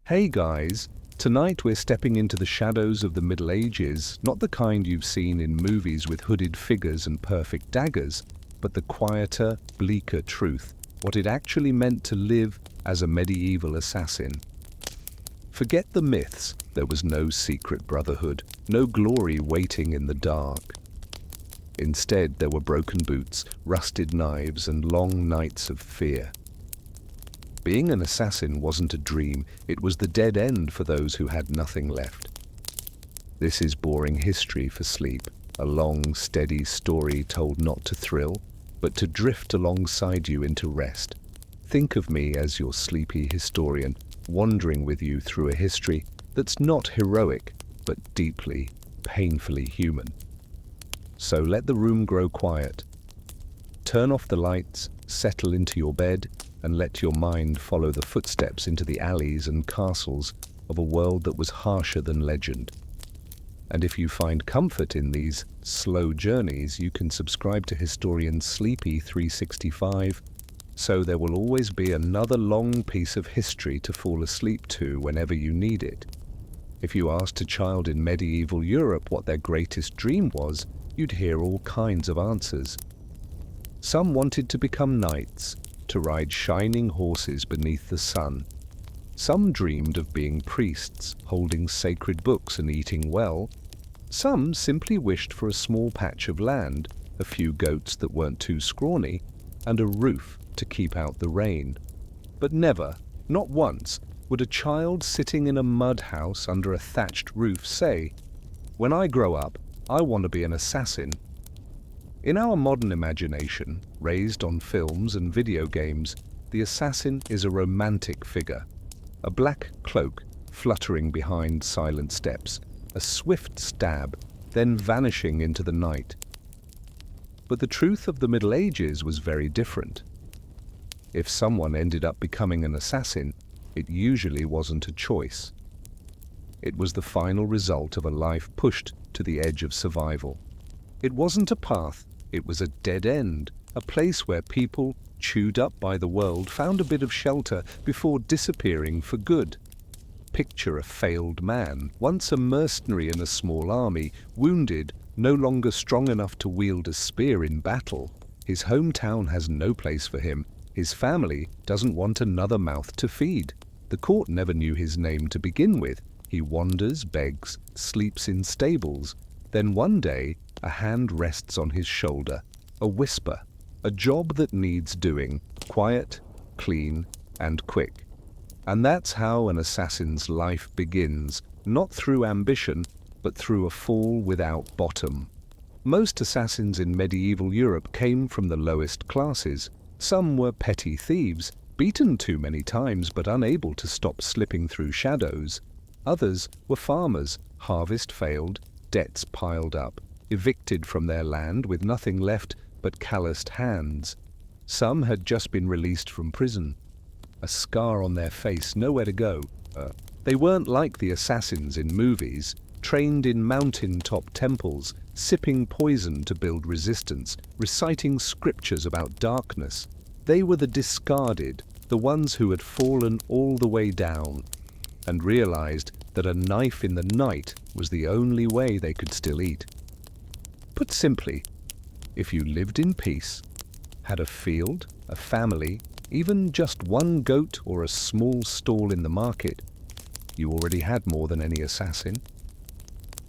Hey guys, tonight we're stepping into the shadows of the Middle Ages, not the kind you've seen in movies with hooded figures and perfect daggers, but the quieter, bleaker truth, what it actually meant to live as a medieval assassin. Forget the myths, there was no secret brotherhood, no glory waiting in the dark. Instead, there were broken boots, rusted knives, and long nights of fear. Being an assassin wasn't a dream, it was the dead end for those who had nothing left. This is boring history for sleep, a long, steady story told not to thrill, but to drift alongside you into rest. Think of me as your sleepy historian, wandering with you through a history that's not heroic, but deeply, painfully human. So let the room grow quiet. Turn off the lights, settle into your bed, and let your mind follow the footsteps into the alleys and castles of a world that was harsher than legend. And if you find comfort in these slow journeys, you can subscribe to Historian's Sleepy 365, so there will always be another long piece of history to fall asleep to whenever you need it. If you asked a child in medieval Europe what their greatest dream was, you'd hear all kinds of answers. Some wanted to become knights, to ride shining horses beneath the sun. Some dreamed of being priests, holding sacred books and eating well. Some simply wished for a small patch of land, a few goats that weren't too scrawny, and a roof to keep out the rain. But never, not once, would a child sitting in a mud house under a thatched roof say, "When I grow up, I want to be an assassin." In our modern imagination, raised on films and video games, the assassin is a romantic figure. A black cloak fluttering behind silent steps, a swift stab, then vanishing into the night. But the truth of the Middle Ages was very different. If someone ended up becoming an assassin, it usually wasn't a choice. It was the final result of a life pushed to the edge of survival. It wasn't a path, it was a dead end, a place where people, chewed up by the world, found a bit of shelter before disappearing for good. Picture a failed man, once a mercenary in a small army, wounded, no longer strong enough to wield a spear in battle. His hometown has no place for him. His family doesn't want another mouth to feed. The court never knew his name to begin with. He wanders, begs, sleeps in stables. Then one day, a hand rests on his shoulder, a whisper, a job that needs doing, quiet, clean, and quick. And that's how an assassin's life begins, not through ambition, but through a fall without bottom. Most assassins in medieval Europe came from the lowest classes. Some were petty thieves, beaten too many times but unable to stop slipping through shadows. Others were farmers, harvest failed, debts piled up, evicted from their land with nothing left but calloused hands. Some had just been released from prison, a scar on their face, nowhere to go. They weren't like the assassins in movies, trained in mountain-top temples, sipping poison to build resistance, reciting scriptures about darkness. They were the discarded, the ones who had fallen all the way down, and realized that a knife in the night was the only way they could still eat. Put simply, if you lived in peace, had a field, a family, even just one goat or a small stall in the market, you already had more than any assassin.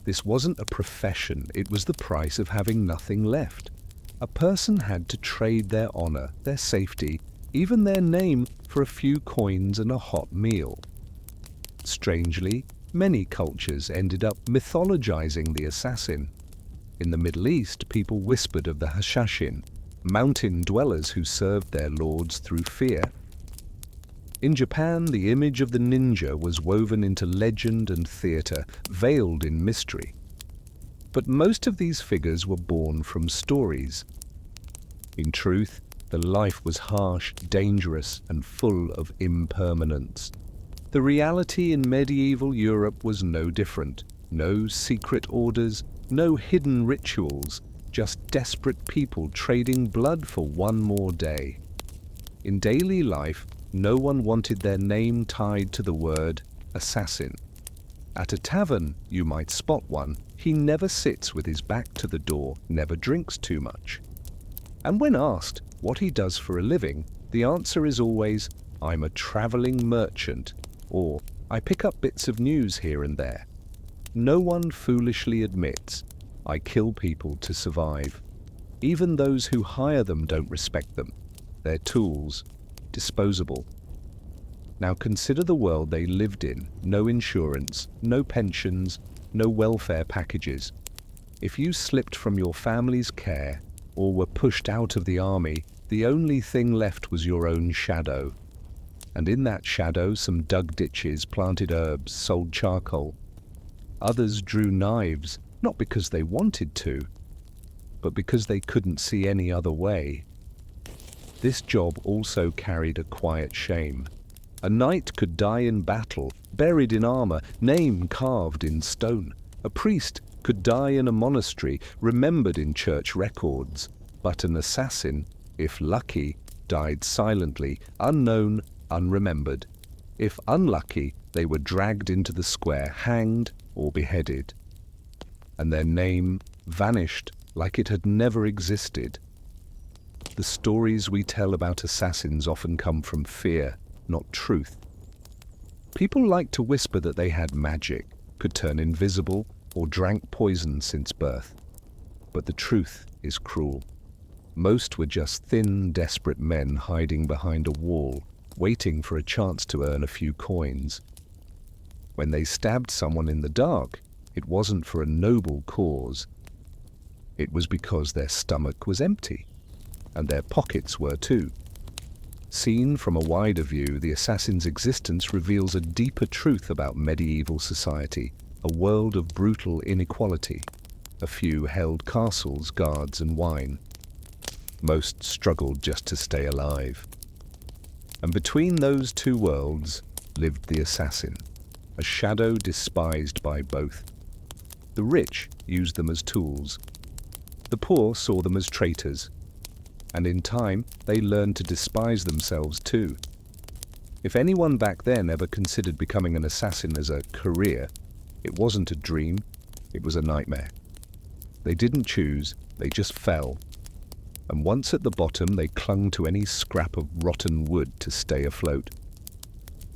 This wasn't a profession, it was the price of having nothing left. A person had to trade their honor, their safety, even their name for a few coins and a hot meal. Strangely, many cultures ended up mythologizing the assassin. In the Middle East, people whispered of the Hashashin, mountain dwellers who served their lords through fear. In Japan, the image of the ninja was woven into legend and theater, veiled in mystery. But most of these figures were born from stories. In truth, the life was harsh, dangerous, and full of impermanence. The reality in medieval Europe was no different. No secret orders, no hidden rituals, just desperate people trading blood for one more day. In daily life, no one wanted their name tied to the word assassin. At a tavern, you might spot one. He never sits with his back to the door, never drinks too much. And when asked what he does for a living, the answer is always, "I'm a traveling merchant," or "I pick up bits of news here and there." No one foolishly admits, "I kill people to survive." Even those who hire them don't respect them. They're tools, disposable. Now consider the world they lived in. No insurance, no pensions, no welfare packages. If you slipped from your family's care or were pushed out of the army, the only thing left was your own shadow. And in that shadow, some dug ditches, planted herbs, sold charcoal. Others drew knives, not because they wanted to, but because they couldn't see any other way. This job also carried a quiet shame. A knight could die in battle, buried in armor, name carved in stone. A priest could die in a monastery, remembered in church records. But an assassin, if lucky, died silently, unknown, unremembered. If unlucky, they were dragged into the square, hanged or beheaded. And their name vanished like it had never existed. The stories we tell about assassins often come from fear, not truth. People like to whisper that they had magic, could turn invisible, or drank poison since birth. But the truth is cruel. Most were just thin, desperate men hiding behind a wall, waiting for a chance to earn a few coins. When they stabbed someone in the dark, it wasn't for a noble cause. It was because their stomach was empty, and their pockets were too. Seen from a wider view, the assassin's existence reveals a deeper truth about medieval society, a world of brutal inequality. A few held castles, guards, and wine. Most struggled just to stay alive. And between those two worlds lived the assassin, a shadow despised by both. The rich used them as tools. The poor saw them as traitors. And in time, they learned to despise themselves too. If anyone back then ever considered becoming an assassin as a career, it wasn't a dream, it was a nightmare. They didn't choose, they just fell. And once at the bottom, they clung to any scrap of rotten wood to stay afloat.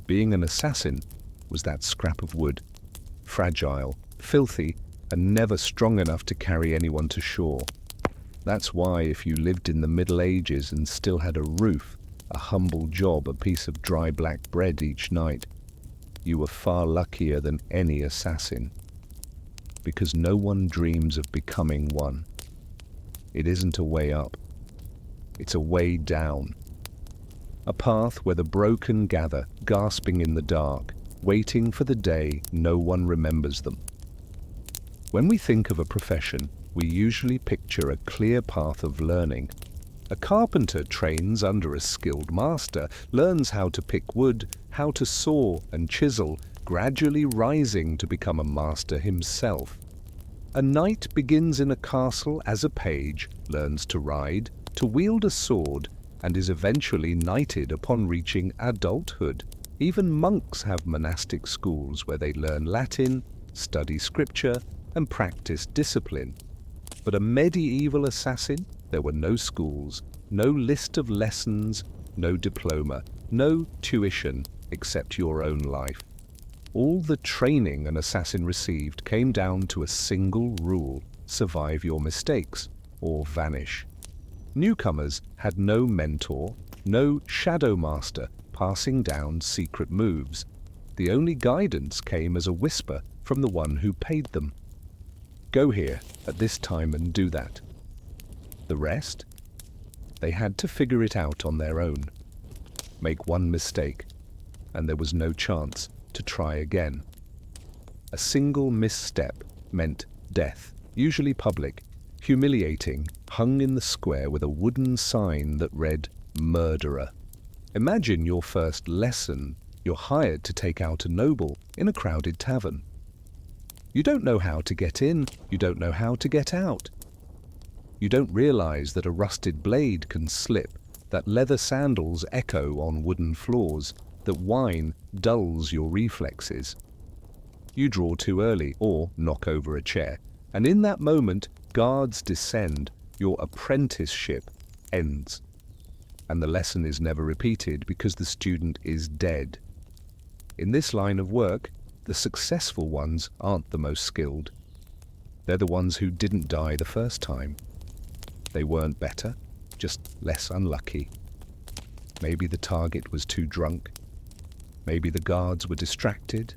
Being an assassin was that scrap of wood, fragile, filthy, and never strong enough to carry anyone to shore. That's why if you lived in the Middle Ages and still had a roof, a humble job, a piece of dry black bread each night, you were far luckier than any assassin. Because no one dreams of becoming one. It isn't a way up. It's a way down. A path where the broken gather, gasping in the dark, waiting for the day no one remembers them. When we think of a profession, we usually picture a clear path of learning. A carpenter trains under a skilled master, learns how to pick wood, how to saw and chisel, gradually rising to become a master himself. A knight begins in a castle as a page, learns to ride, to wield a sword, and is eventually knighted upon reaching adulthood. Even monks have monastic schools where they learn Latin, study scripture, and practice discipline. But a medieval assassin, there were no schools, no list of lessons, no diploma, no tuition except your own life. All the training an assassin received came down to a single rule: survive your mistakes or vanish. Newcomers had no mentor, no shadow master passing down secret moves. The only guidance came as a whisper from the one who paid them. Go here at this time and do that. The rest? They had to figure it out on their own. Make one mistake, and there was no chance to try again. A single misstep meant death, usually public, humiliating, hung in the square with a wooden sign that read, "Murderer." Imagine your first lesson. You're hired to take out a noble in a crowded tavern. You don't know how to get in, you don't know how to get out. You don't realize that a rusted blade can slip, that leather sandals echo on wooden floors, that wine dulls your reflexes. You draw too early or knock over a chair, and in that moment, guards descend, your apprenticeship ends. And the lesson is never repeated because the student is dead. In this line of work, the successful ones aren't the most skilled. They're the ones who didn't die the first time. They weren't better, just less unlucky. Maybe the target was too drunk. Maybe the guards were distracted.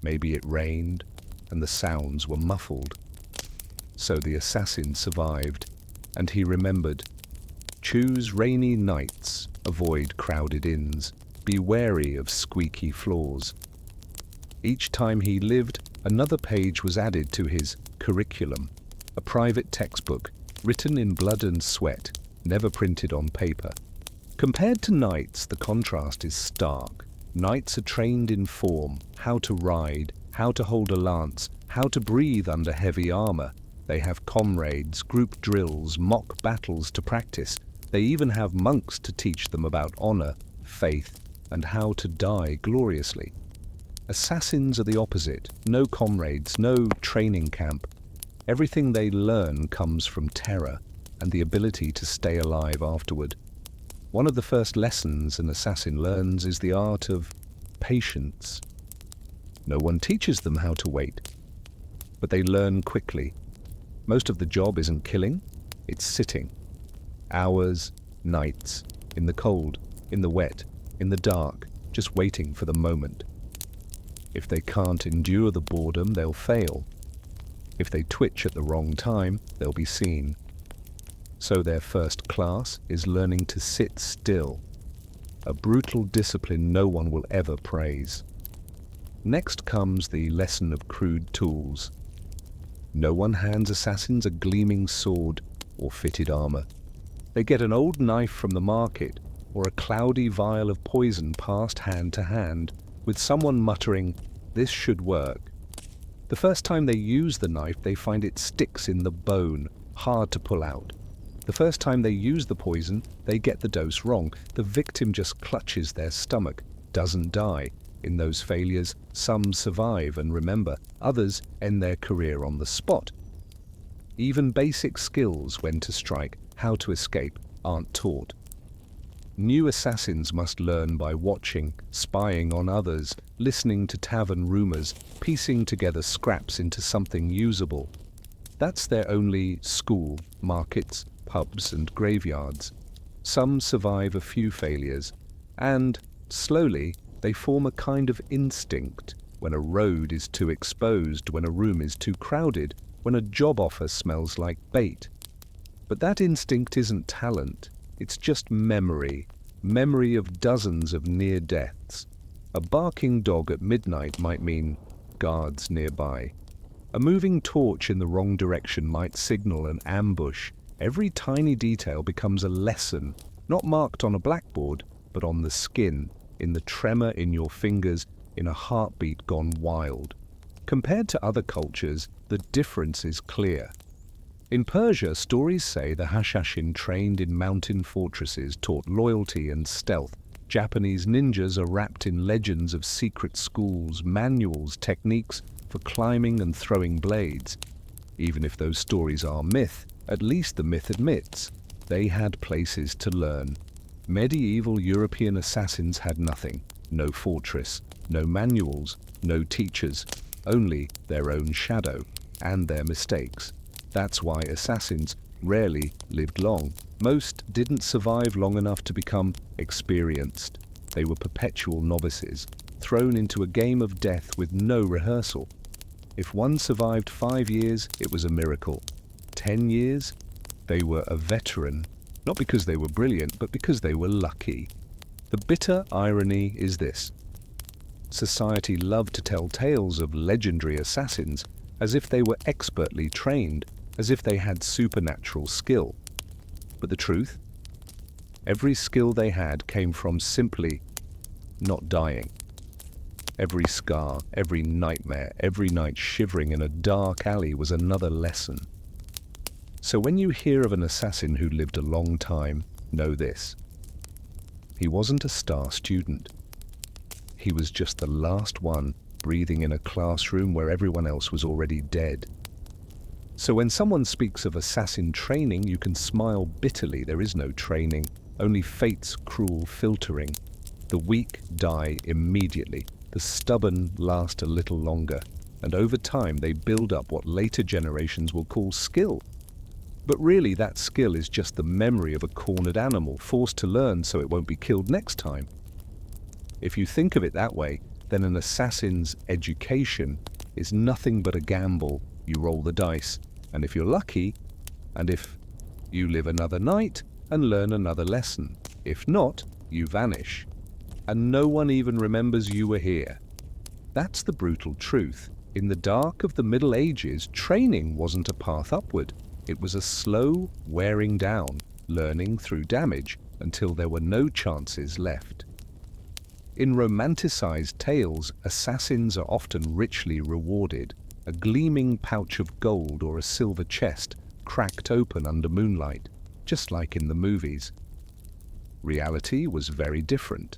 Maybe it rained and the sounds were muffled. So the assassin survived, and he remembered. Choose rainy nights, avoid crowded inns, be wary of squeaky floors. Each time he lived, another page was added to his curriculum, a private textbook written in blood and sweat, never printed on paper. Compared to knights, the contrast is stark. Knights are trained in form, how to ride, how to hold a lance, how to breathe under heavy armor. They have comrades, group drills, mock battles to practice. They even have monks to teach them about honor, faith, and how to die gloriously. Assassins are the opposite. No comrades, no training camp. Everything they learn comes from terror and the ability to stay alive afterward. One of the first lessons an assassin learns is the art of patience. No one teaches them how to wait, but they learn quickly. Most of the job isn't killing, it's sitting. Hours, nights, in the cold, in the wet, in the dark, just waiting for the moment. If they can't endure the boredom, they'll fail. If they twitch at the wrong time, they'll be seen. So their first class is learning to sit still, a brutal discipline no one will ever praise. Next comes the lesson of crude tools. No one hands assassins a gleaming sword or fitted armor. They get an old knife from the market or a cloudy vial of poison passed hand to hand, with someone muttering, "This should work." The first time they use the knife, they find it sticks in the bone, hard to pull out. The first time they use the poison, they get the dose wrong. The victim just clutches their stomach, doesn't die. In those failures, some survive and remember, others end their career on the spot. Even basic skills, when to strike, how to escape, aren't taught. New assassins must learn by watching, spying on others, listening to tavern rumors, piecing together scraps into something usable. That's their only school, markets, pubs and graveyards. Some survive a few failures, and, slowly, they form a kind of instinct when a road is too exposed, when a room is too crowded, when a job offer smells like bait. But that instinct isn't talent, it's just memory of dozens of near deaths. A barking dog at midnight might mean guards nearby. A moving torch in the wrong direction might signal an ambush. Every tiny detail becomes a lesson, not marked on a blackboard, but on the skin, in the tremor in your fingers, in a heartbeat gone wild. Compared to other cultures, the difference is clear. In Persia, stories say the Hashashin trained in mountain fortresses taught loyalty and stealth. Japanese ninjas are wrapped in legends of secret schools, manuals, techniques for climbing and throwing blades. Even if those stories are myth, at least the myth admits they had places to learn. Medieval European assassins had nothing. No fortress, no manuals, no teachers, only their own shadow and their mistakes. That's why assassins rarely lived long. Most didn't survive long enough to become experienced. They were perpetual novices, thrown into a game of death with no rehearsal. If one survived 5 years, it was a miracle. 10 years, they were a veteran. Not because they were brilliant, but because they were lucky. The bitter irony is this. Society loved to tell tales of legendary assassins as if they were expertly trained, as if they had supernatural skill. But the truth? Every skill they had came from simply not dying. Every scar, every nightmare, every night shivering in a dark alley was another lesson. So when you hear of an assassin who lived a long time, know this. He wasn't a star student. He was just the last one breathing in a classroom where everyone else was already dead. So when someone speaks of assassin training, you can smile bitterly. There is no training, only fate's cruel filtering. The weak die immediately, the stubborn last a little longer, and over time they build up what later generations will call skill. But really that skill is just the memory of a cornered animal, forced to learn so it won't be killed next time. If you think of it that way, then an assassin's education is nothing but a gamble. You roll the dice, and if you're lucky, and if you live another night and learn another lesson. If not, you vanish, and no one even remembers you were here. That's the brutal truth. In the dark of the Middle Ages, training wasn't a path upward. It was a slow wearing down, learning through damage until there were no chances left. In romanticized tales, assassins are often richly rewarded, a gleaming pouch of gold or a silver chest cracked open under moonlight, just like in the movies. Reality was very different.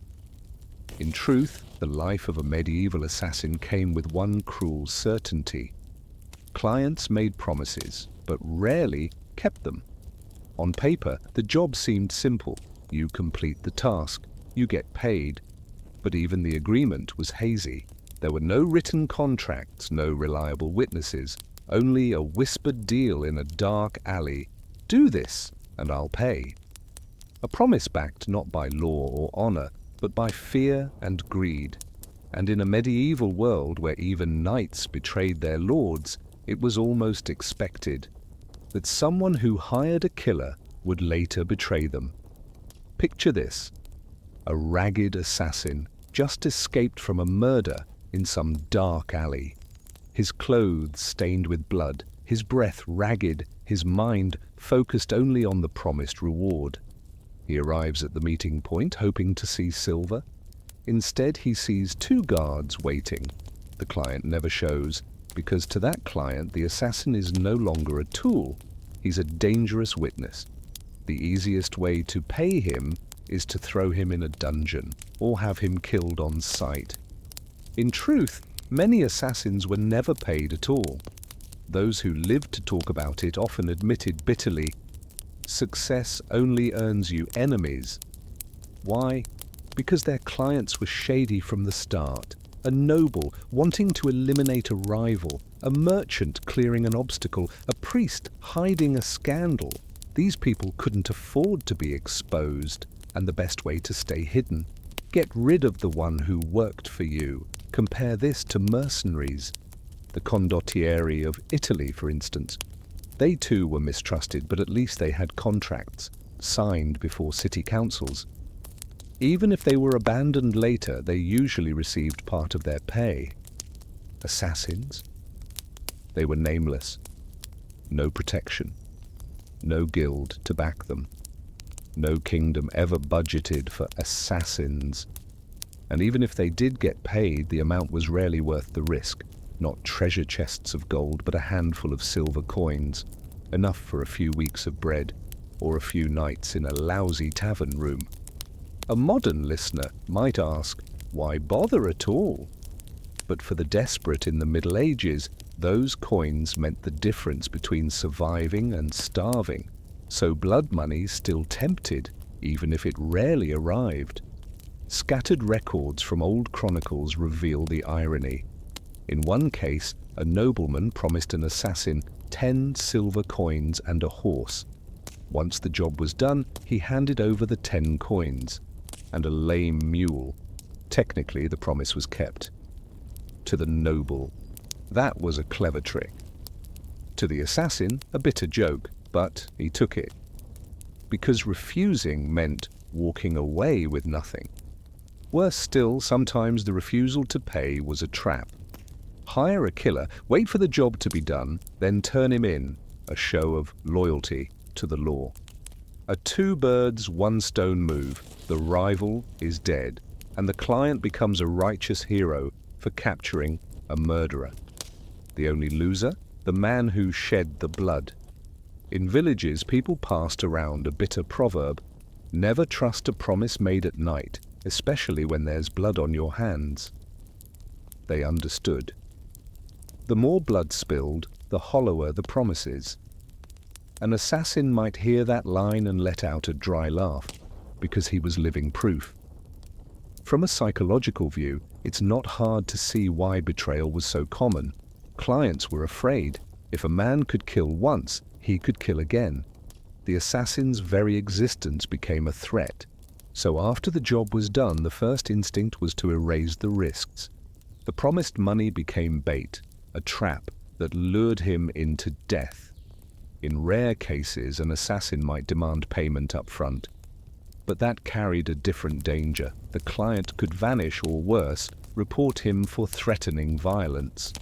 In truth, the life of a medieval assassin came with one cruel certainty. Clients made promises, but rarely kept them. On paper, the job seemed simple. You complete the task, you get paid. But even the agreement was hazy. There were no written contracts, no reliable witnesses, only a whispered deal in a dark alley. Do this, and I'll pay. A promise backed not by law or honor, but by fear and greed. And in a medieval world where even knights betrayed their lords, it was almost expected that someone who hired a killer would later betray them. Picture this: a ragged assassin just escaped from a murder in some dark alley. His clothes stained with blood, his breath ragged, his mind focused only on the promised reward. He arrives at the meeting point hoping to see silver. Instead, he sees two guards waiting. The client never shows, because to that client the assassin is no longer a tool. He's a dangerous witness. The easiest way to pay him is to throw him in a dungeon or have him killed on sight. In truth, many assassins were never paid at all. Those who lived to talk about it often admitted bitterly, success only earns you enemies. Why? Because their clients were shady from the start. A noble wanting to eliminate a rival, a merchant clearing an obstacle, a priest hiding a scandal. These people couldn't afford to be exposed, and the best way to stay hidden: get rid of the one who worked for you. Compare this to mercenaries. The condottieri of Italy, for instance. They too were mistrusted, but at least they had contracts signed before city councils. Even if they were abandoned later, they usually received part of their pay. Assassins? They were nameless. No protection. No guild to back them. No kingdom ever budgeted for assassins. And even if they did get paid, the amount was rarely worth the risk. Not treasure chests of gold, but a handful of silver coins, enough for a few weeks of bread, or a few nights in a lousy tavern room. A modern listener might ask, why bother at all? But for the desperate in the Middle Ages, those coins meant the difference between surviving and starving. So blood money still tempted, even if it rarely arrived. Scattered records from old chronicles reveal the irony. In one case, a nobleman promised an assassin 10 silver coins and a horse. Once the job was done, he handed over the 10 coins and a lame mule. Technically, the promise was kept. To the noble, that was a clever trick. To the assassin, a bitter joke, but he took it. Because refusing meant walking away with nothing. Worse still, sometimes the refusal to pay was a trap. Hire a killer, wait for the job to be done, then turn him in, a show of loyalty to the law. A two birds, one stone move. The rival is dead, and the client becomes a righteous hero for capturing a murderer. The only loser? The man who shed the blood. In villages, people passed around a bitter proverb: never trust a promise made at night. especially when there's blood on your hands. They understood. The more blood spilled, the hollower the promises. An assassin might hear that line and let out a dry laugh, because he was living proof. From a psychological view, it's not hard to see why betrayal was so common. Clients were afraid. If a man could kill once, he could kill again. The assassin's very existence became a threat. So after the job was done, the first instinct was to erase the risks. The promised money became bait, a trap that lured him into death. In rare cases, an assassin might demand payment up front. But that carried a different danger. The client could vanish or worse, report him for threatening violence.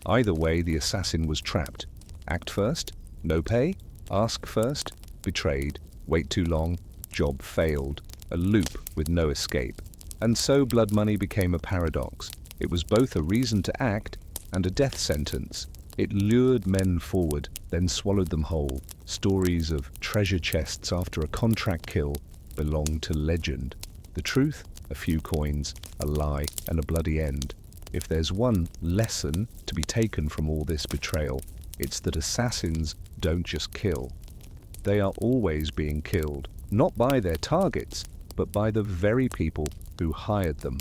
Either way, the assassin was trapped. Act first, no pay. Ask first, betrayed. Wait too long, job failed. A loop with no escape. And so blood money became a paradox. It was both a reason to act and a death sentence. It lured men forward, then swallowed them whole. Stories of treasure chests after a contract kill belong to legend. The truth? A few coins, a lie, and a bloody end. If there's one lesson to be taken from all this betrayal, it's that assassins don't just kill. They are always being killed, not by their targets, but by the very people who hired them.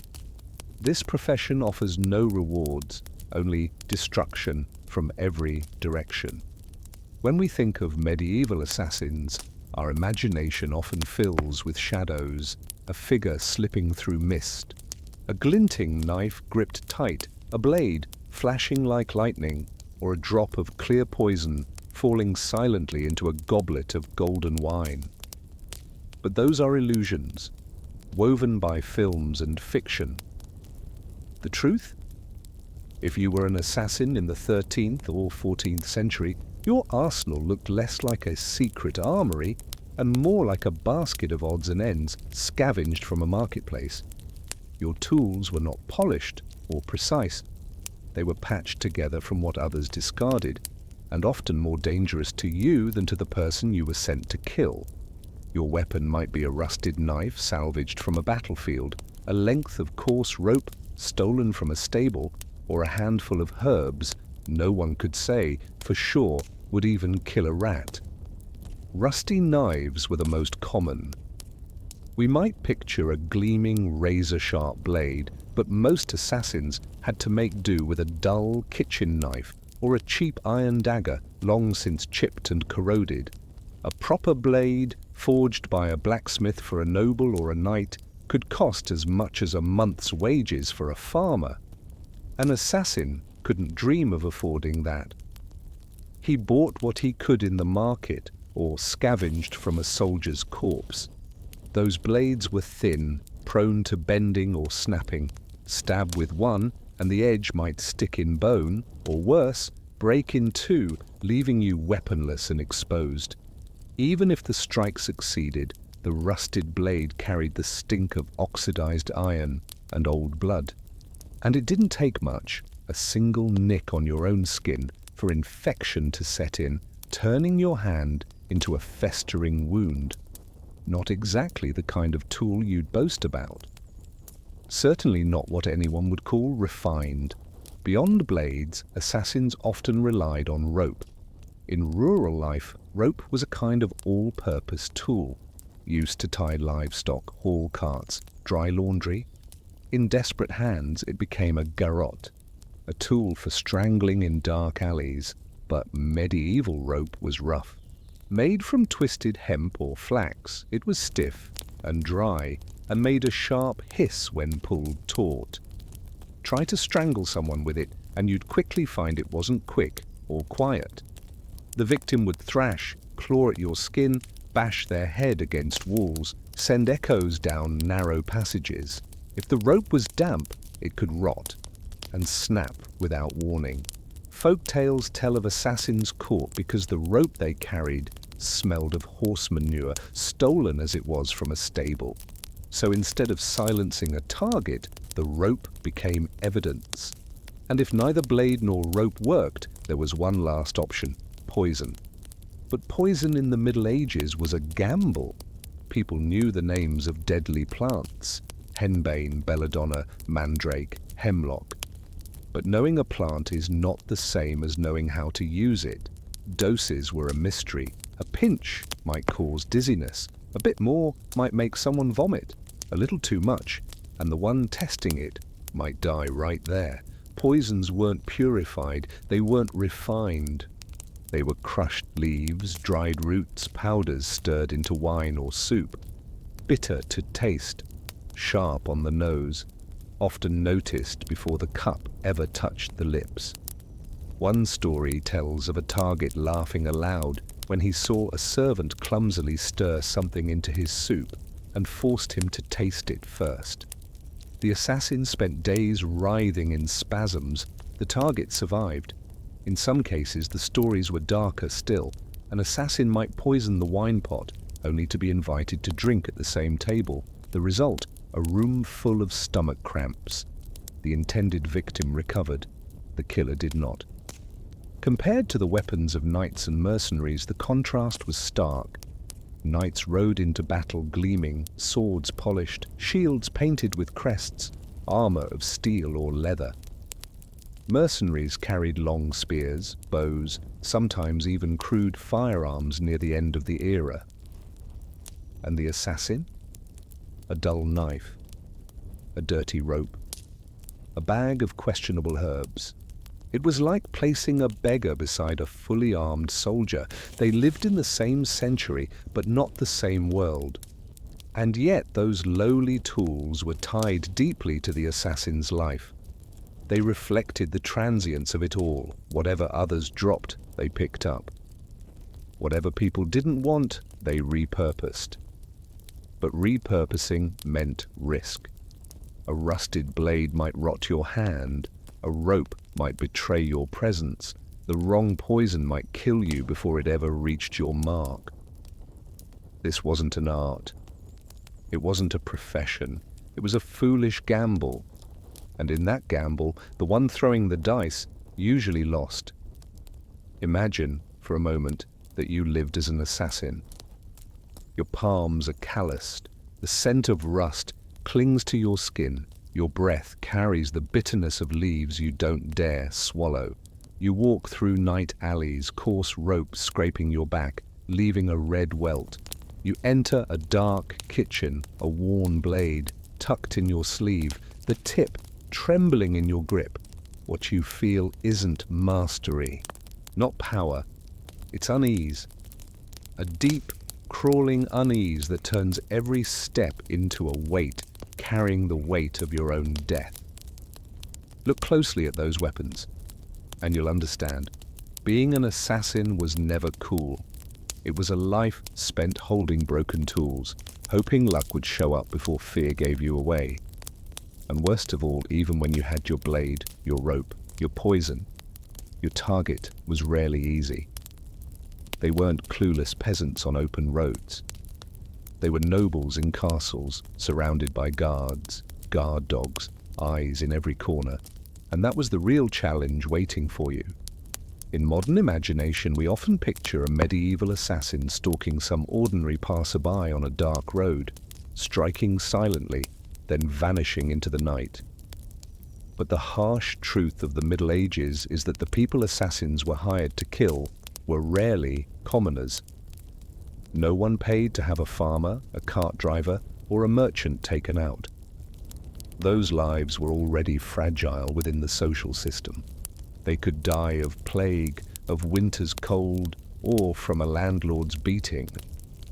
This profession offers no rewards, only destruction from every direction. When we think of medieval assassins, our imagination often fills with shadows, a figure slipping through mist, a glinting knife gripped tight, a blade flashing like lightning, or a drop of clear poison falling silently into a goblet of golden wine. But those are illusions, woven by films and fiction. The truth? If you were an assassin in the 13th or 14th century, your arsenal looked less like a secret armory and more like a basket of odds and ends scavenged from a marketplace. Your tools were not polished or precise. They were patched together from what others discarded, and often more dangerous to you than to the person you were sent to kill. Your weapon might be a rusted knife salvaged from a battlefield, a length of coarse rope stolen from a stable, or a handful of herbs no one could say for sure would even kill a rat. Rusty knives were the most common. We might picture a gleaming razor-sharp blade, but most assassins had to make do with a dull kitchen knife or a cheap iron dagger long since chipped and corroded. A proper blade, forged by a blacksmith for a noble or a knight, could cost as much as a month's wages for a farmer. An assassin couldn't dream of affording that. He bought what he could in the market or scavenged from a soldier's corpse. Those blades were thin, prone to bending or snapping. Stab with one, and the edge might stick in bone, or worse, break in two, leaving you weaponless and exposed. Even if the strike succeeded, the rusted blade carried the stink of oxidized iron and old blood. And it didn't take much, a single nick on your own skin, for infection to set in, turning your hand into a festering wound. Not exactly the kind of tool you'd boast about. Certainly not what anyone would call refined. Beyond blades, assassins often relied on rope. In rural life, rope was a kind of all-purpose tool, used to tie livestock, haul carts, dry laundry. In desperate hands, it became a garrote, a tool for strangling in dark alleys, but medieval rope was rough. Made from twisted hemp or flax, it was stiff and dry and made a sharp hiss when pulled taut. Try to strangle someone with it and you'd quickly find it wasn't quick or quiet. The victim would thrash, claw at your skin, bash their head against walls, send echoes down narrow passages. If the rope was damp, it could rot and snap without warning. Folk tales tell of assassins caught because the rope they carried smelled of horse manure, stolen as it was from a stable. So instead of silencing a target, the rope became evidence. And if neither blade nor rope worked, there was one last option: poison. But poison in the Middle Ages was a gamble. People knew the names of deadly plants. henbane, belladonna, mandrake, hemlock. But knowing a plant is not the same as knowing how to use it. Doses were a mystery. A pinch might cause dizziness. A bit more might make someone vomit. A little too much, and the one testing it might die right there. Poisons weren't purified, they weren't refined. They were crushed leaves, dried roots, powders stirred into wine or soup. Bitter to taste, sharp on the nose, often noticed before the cup ever touched the lips. One story tells of a target laughing aloud when he saw a servant clumsily stir something into his soup and forced him to taste it first. The assassin spent days writhing in spasms. The target survived. In some cases, the stories were darker still. An assassin might poison the wine pot, only to be invited to drink at the same table. The result, a room full of stomach cramps. The intended victim recovered. The killer did not. Compared to the weapons of knights and mercenaries, the contrast was stark. Knights rode into battle gleaming, swords polished, shields painted with crests, armor of steel or leather. Mercenaries carried long spears, bows, sometimes even crude firearms near the end of the era. And the assassin? A dull knife, a dirty rope, a bag of questionable herbs. It was like placing a beggar beside a fully armed soldier. They lived in the same century, but not the same world. And yet those lowly tools were tied deeply to the assassin's life. They reflected the transience of it all. Whatever others dropped, they picked up. Whatever people didn't want, they repurposed. But repurposing meant risk. A rusted blade might rot your hand. A rope might betray your presence. The wrong poison might kill you before it ever reached your mark. This wasn't an art. It wasn't a profession. It was a foolish gamble. And in that gamble, the one throwing the dice usually lost. Imagine, for a moment, that you lived as an assassin. Your palms are calloused. The scent of rust clings to your skin. Your breath carries the bitterness of leaves you don't dare swallow. You walk through night alleys, coarse rope scraping your back, leaving a red welt. You enter a dark kitchen, a worn blade tucked in your sleeve, the tip trembling in your grip. What you feel isn't mastery, not power. It's unease. A deep, crawling unease that turns every step into a weight, carrying the weight of your own death. Look closely at those weapons, and you'll understand. Being an assassin was never cool. It was a life spent holding broken tools, hoping luck would show up before fear gave you away. And worst of all, even when you had your blade, your rope, your poison, your target was rarely easy. They weren't clueless peasants on open roads. They were nobles in castles, surrounded by guards, guard dogs, eyes in every corner. And that was the real challenge waiting for you. In modern imagination, we often picture a medieval assassin stalking some ordinary passerby on a dark road, striking silently, then vanishing into the night. But the harsh truth of the Middle Ages is that the people assassins were hired to kill were rarely commoners. No one paid to have a farmer, a cart driver, or a merchant taken out. Those lives were already fragile within the social system. They could die of plague, of winter's cold, or from a landlord's beating,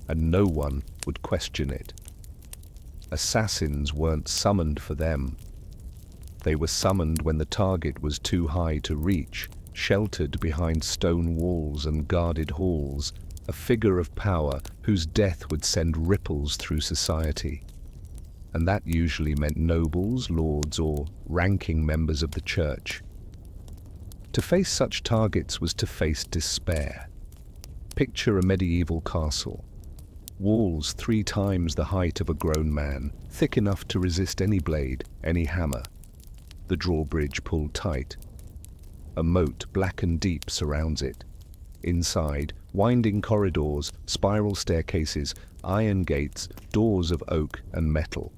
and no one would question it. Assassins weren't summoned for them. They were summoned when the target was too high to reach, sheltered behind stone walls and guarded halls, a figure of power whose death would send ripples through society. And that usually meant nobles, lords, or ranking members of the church. To face such targets was to face despair. Picture a medieval castle. Walls 3 times the height of a grown man, thick enough to resist any blade, any hammer. The drawbridge pulled tight. A moat black and deep surrounds it. Inside, winding corridors, spiral staircases, iron gates, doors of oak and metal.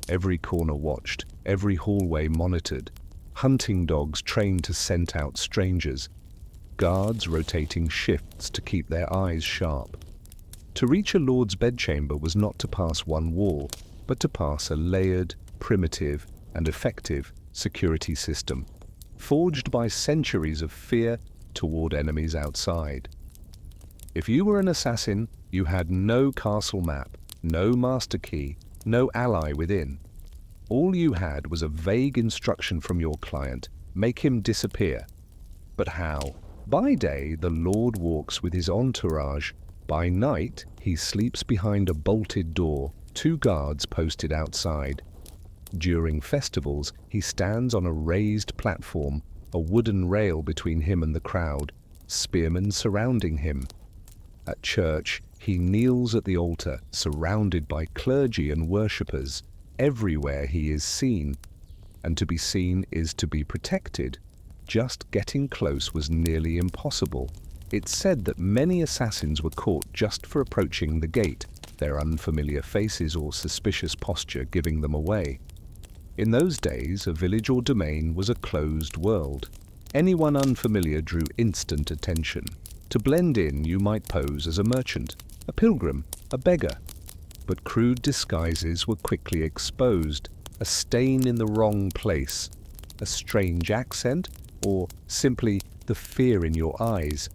every corner watched, every hallway monitored, hunting dogs trained to scent out strangers, guards rotating shifts to keep their eyes sharp. To reach a lord's bedchamber was not to pass one wall, but to pass a layered, primitive, and effective security system, forged by centuries of fear toward enemies outside. If you were an assassin, you had no castle map, no master key, no ally within. All you had was a vague instruction from your client: make him disappear. But how? By day, the Lord walks with his entourage. By night, he sleeps behind a bolted door, 2 guards posted outside. During festivals, he stands on a raised platform, a wooden rail between him and the crowd, spearmen surrounding him. At church, he kneels at the altar, surrounded by clergy and worshippers. Everywhere he is seen, and to be seen is to be protected. Just getting close was nearly impossible. It's said that many assassins were caught just for approaching the gate, their unfamiliar faces or suspicious posture giving them away. In those days, a village or domain was a closed world. Anyone unfamiliar drew instant attention. To blend in, you might pose as a merchant, a pilgrim, a beggar. But crude disguises were quickly exposed. A stain in the wrong place, a strange accent, or simply the fear in your eyes.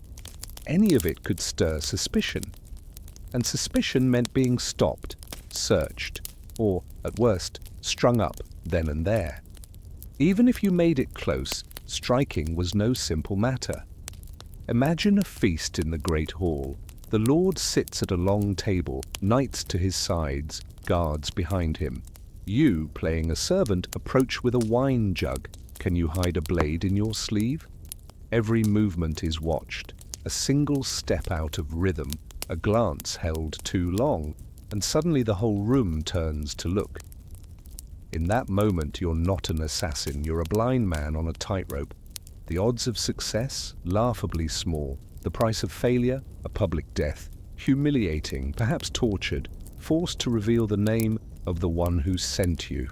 Any of it could stir suspicion. And suspicion meant being stopped, searched, or, at worst, strung up then and there. Even if you made it close, striking was no simple matter. Imagine a feast in the great hall. The Lord sits at a long table, knights to his sides, guards behind him. You, playing a servant, approach with a wine jug. Can you hide a blade in your sleeve? Every movement is watched. A single step out of rhythm, a glance held too long, and suddenly the whole room turns to look. In that moment, you're not an assassin, you're a blind man on a tightrope. The odds of success, laughably small. The price of failure, a public death. Humiliating, perhaps tortured, forced to reveal the name of the one who sent you.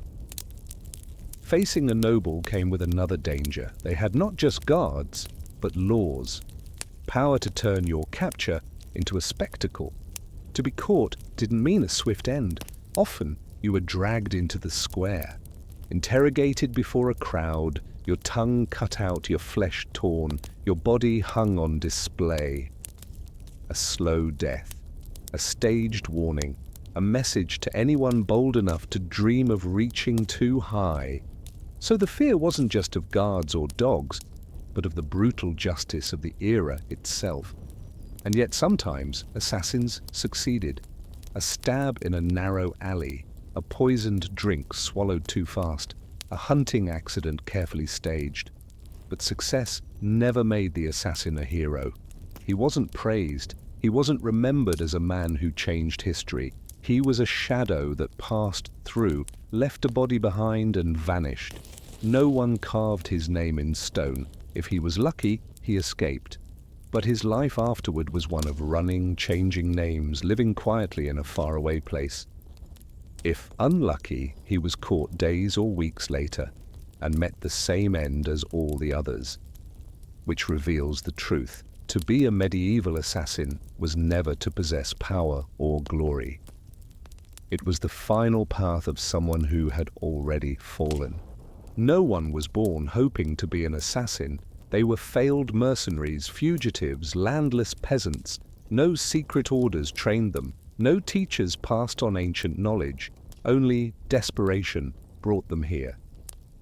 Facing a noble came with another danger. They had not just guards, but laws. Power to turn your capture into a spectacle. To be caught didn't mean a swift end. Often, you were dragged into the square, interrogated before a crowd, your tongue cut out, your flesh torn, your body hung on display. A slow death, a staged warning, a message to anyone bold enough to dream of reaching too high. So the fear wasn't just of guards or dogs, but of the brutal justice of the era itself. And yet sometimes assassins succeeded. A stab in a narrow alley, a poisoned drink swallowed too fast, a hunting accident carefully staged. But success never made the assassin a hero. He wasn't praised. He wasn't remembered as a man who changed history. He was a shadow that passed through, left a body behind, and vanished. No one carved his name in stone. If he was lucky, he escaped. But his life afterward was one of running, changing names, living quietly in a faraway place. If unlucky, he was caught days or weeks later and met the same end as all the others, which reveals the truth. To be a medieval assassin was never to possess power or glory. It was the final path of someone who had already fallen. No one was born hoping to be an assassin. They were failed mercenaries, fugitives, landless peasants. No secret orders trained them. No teachers passed on ancient knowledge. Only desperation brought them here.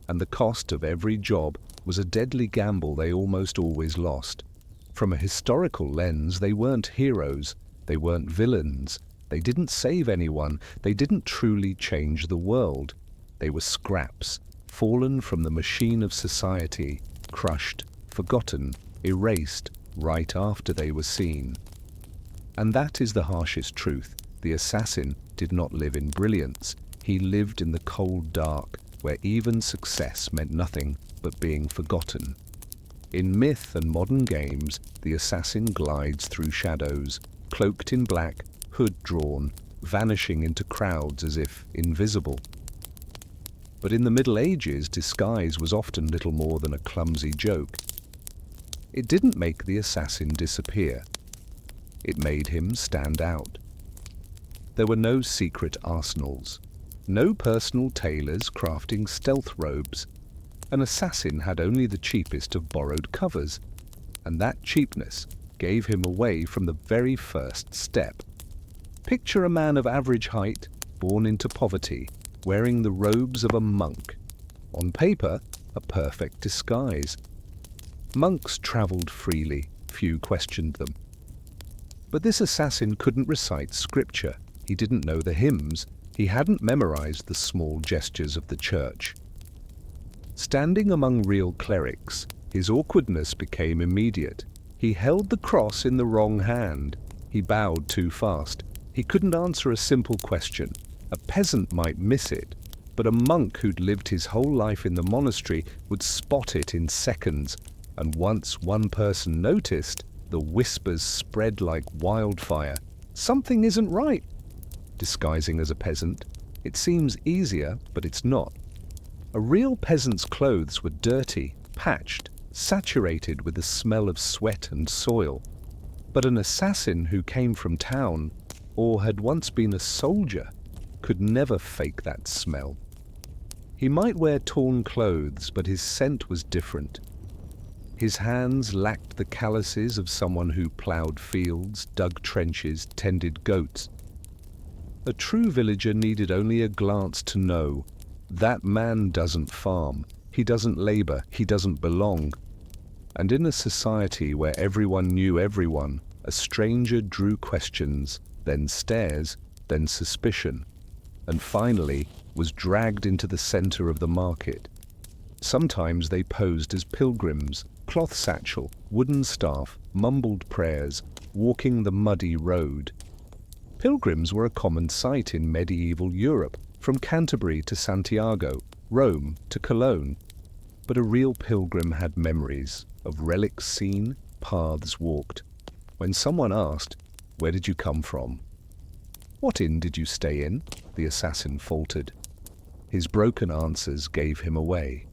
And the cost of every job was a deadly gamble they almost always lost. From a historical lens, they weren't heroes. They weren't villains. They didn't save anyone. They didn't truly change the world. They were scraps, fallen from the machine of society, crushed, forgotten, erased right after they were seen. And that is the harshest truth. The assassin did not live in brilliance. He lived in the cold dark, where even success meant nothing but being forgotten. In myth and modern games, the assassin glides through shadows, cloaked in black, hood drawn, vanishing into crowds as if invisible. But in the Middle Ages, disguise was often little more than a clumsy joke. It didn't make the assassin disappear. It made him stand out. There were no secret arsenals, no personal tailors crafting stealth robes. An assassin had only the cheapest of borrowed covers, and that cheapness gave him away from the very first step. Picture a man of average height, born into poverty, wearing the robes of a monk. On paper, a perfect disguise. Monks travelled freely, few questioned them. But this assassin couldn't recite scripture. He didn't know the hymns. He hadn't memorized the small gestures of the church. Standing among real clerics, his awkwardness became immediate. He held the cross in the wrong hand. He bowed too fast. He couldn't answer a simple question. A peasant might miss it, but a monk who'd lived his whole life in the monastery would spot it in seconds. And once one person noticed, the whispers spread like wildfire. Something isn't right. Disguising as a peasant, it seems easier, but it's not. A real peasant's clothes were dirty, patched, saturated with the smell of sweat and soil. But an assassin who came from town, or had once been a soldier, could never fake that smell. He might wear torn clothes, but his scent was different. His hands lacked the calluses of someone who ploughed fields, dug trenches, tended goats. A true villager needed only a glance to know, that man doesn't farm, he doesn't labor, he doesn't belong. And in a society where everyone knew everyone, a stranger drew questions, then stares, then suspicion, and finally was dragged into the center of the market. Sometimes they posed as pilgrims, cloth satchel, wooden staff, mumbled prayers, walking the muddy road. Pilgrims were a common sight in medieval Europe, from Canterbury to Santiago, Rome to Cologne. But a real pilgrim had memories of relics seen, paths walked. When someone asked, "Where did you come from?" "What inn did you stay in?" the assassin faltered. His broken answers gave him away.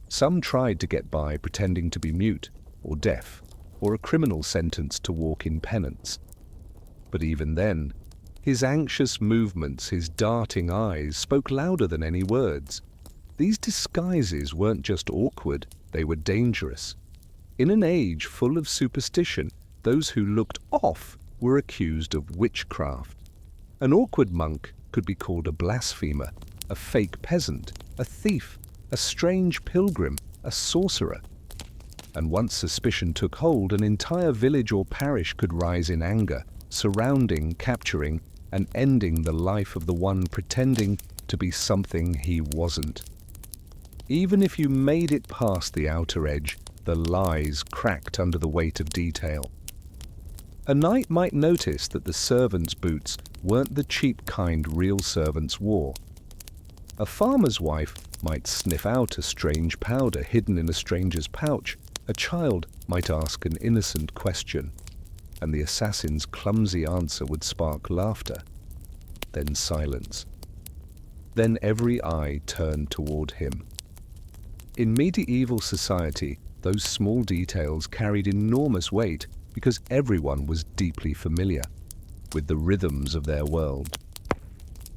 Some tried to get by pretending to be mute or deaf, or a criminal sentenced to walk in penance. But even then, his anxious movements, his darting eyes, spoke louder than any words. These disguises weren't just awkward, they were dangerous. In an age full of superstition, those who looked off were accused of witchcraft. An awkward monk could be called a blasphemer, a fake peasant, a thief, a strange pilgrim, a sorcerer. And once suspicion took hold, an entire village or parish could rise in anger, surrounding, capturing, and ending the life of the one pretending to be something he wasn't. Even if you made it past the outer edge, the lies cracked under the weight of detail. A knight might notice that the servants' boots weren't the cheap kind real servants wore. A farmer's wife might sniff out a strange powder hidden in a stranger's pouch. A child might ask an innocent question, and the assassin's clumsy answer would spark laughter, then silence. Then every eye turned toward him. In medieval society, those small details carried enormous weight because everyone was deeply familiar with the rhythms of their world.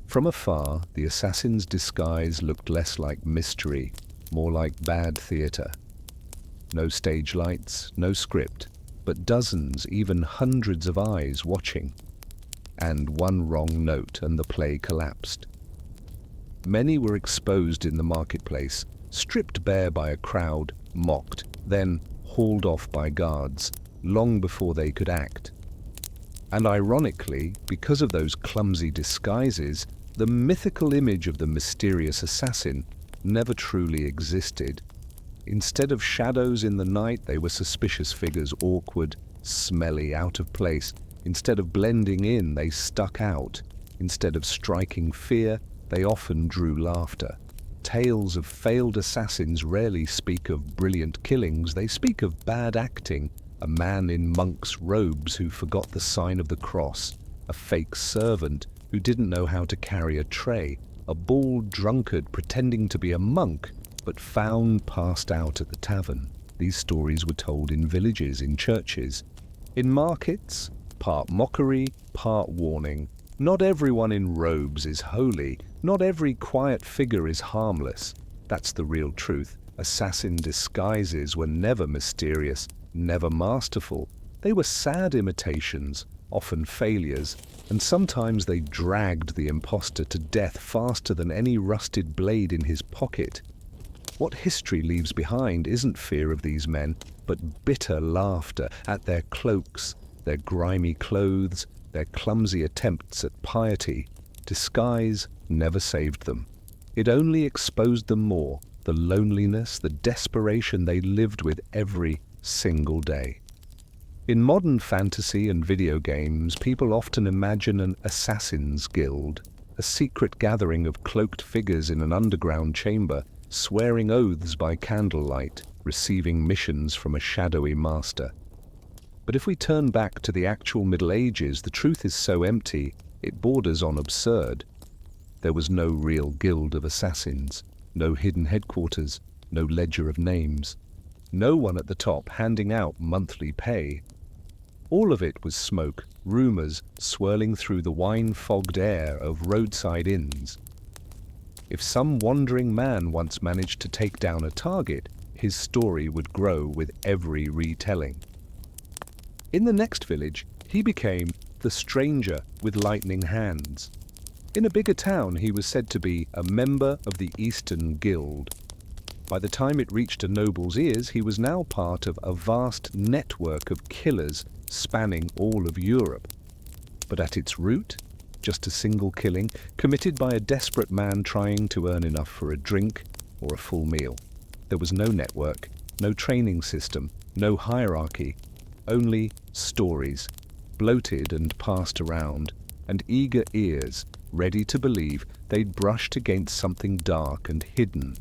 From afar, the assassin's disguise looked less like mystery, more like bad theater. No stage lights, no script, but dozens, even hundreds of eyes watching. And one wrong note and the play collapsed. Many were exposed in the marketplace, stripped bare by a crowd, mocked, then hauled off by guards, long before they could act. And ironically, because of those clumsy disguises, the mythical image of the mysterious assassin never truly existed. Instead of shadows in the night, they were suspicious figures, awkward, smelly, out of place. Instead of blending in, they stuck out. Instead of striking fear, they often drew laughter. Tales of failed assassins rarely speak of brilliant killings, they speak of bad acting. A man in monk's robes who forgot the sign of the cross, a fake servant who didn't know how to carry a tray, a bald drunkard pretending to be a monk, but found passed out at the tavern. These stories were told in villages, in churches, in markets, part mockery, part warning. Not everyone in robes is holy, not every quiet figure is harmless. That's the real truth. Assassin disguises were never mysterious, never masterful. They were sad imitations, often failures, and sometimes they dragged the imposter to death faster than any rusted blade in his pocket. What history leaves behind isn't fear of these men, but bitter laughter at their cloaks, their grimy clothes, their clumsy attempts at piety. Disguise never saved them. It only exposed them more, the loneliness, the desperation they lived with every single day. In modern fantasy and video games, people often imagine an assassin's guild, a secret gathering of cloaked figures in an underground chamber, swearing oaths by candlelight, receiving missions from a shadowy master. But if we turn back to the actual Middle Ages, the truth is so empty, it borders on absurd. There was no real guild of assassins, no hidden headquarters, no ledger of names, no one at the top handing out monthly pay. All of it was smoke, rumors swirling through the wine-fogged air of roadside inns. If some wandering man once managed to take down a target, his story would grow with every retelling. In the next village, he became the stranger with lightning hands. In a bigger town, he was said to be a member of the Eastern Guild. By the time it reached a noble's ears, he was now part of a vast network of killers spanning all of Europe. But at its root, just a single killing, committed by a desperate man trying to earn enough for a drink or a full meal. There was no network, no training system, no hierarchy, only stories, bloated and passed around, and eager ears ready to believe they'd brushed against something dark and hidden.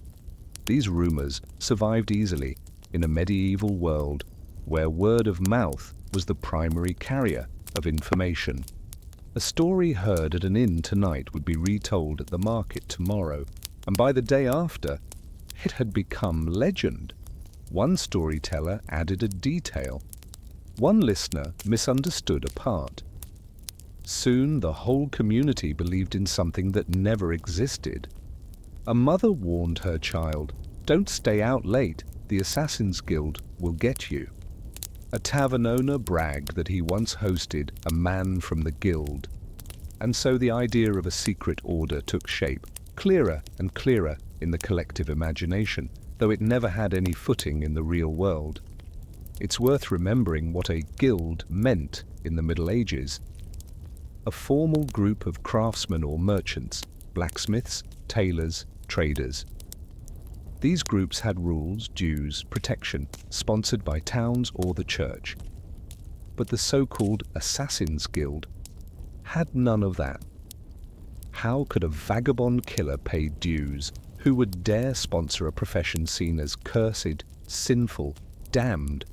These rumors survived easily in a medieval world where word of mouth was the primary carrier of information. A story heard at an inn tonight would be retold at the market tomorrow, and by the day after, it had become legend. One storyteller added a detail. One listener misunderstood a part. Soon the whole community believed in something that never existed. A mother warned her child, "Don't stay out late, the Assassin's Guild will get you." A tavern owner bragged that he once hosted a man from the guild. And so the idea of a secret order took shape, clearer and clearer in the collective imagination, though it never had any footing in the real world. It's worth remembering what a guild meant in the Middle Ages. A formal group of craftsmen or merchants, blacksmiths, tailors, traders. These groups had rules, dues, protection, sponsored by towns or the church. But the so-called Assassin's Guild had none of that. How could a vagabond killer pay dues? Who would dare sponsor a profession seen as cursed, sinful, damned?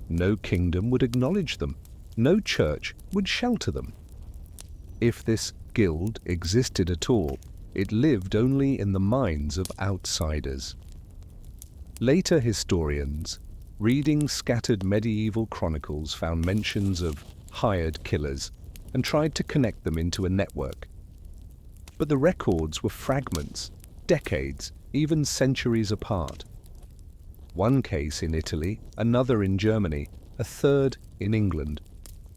No kingdom would acknowledge them. No church would shelter them. If this guild existed at all, it lived only in the minds of outsiders. Later historians, reading scattered medieval chronicles, found mentions of hired killers and tried to connect them into a network. But the records were fragments, decades, even centuries apart. One case in Italy, another in Germany, a third in England.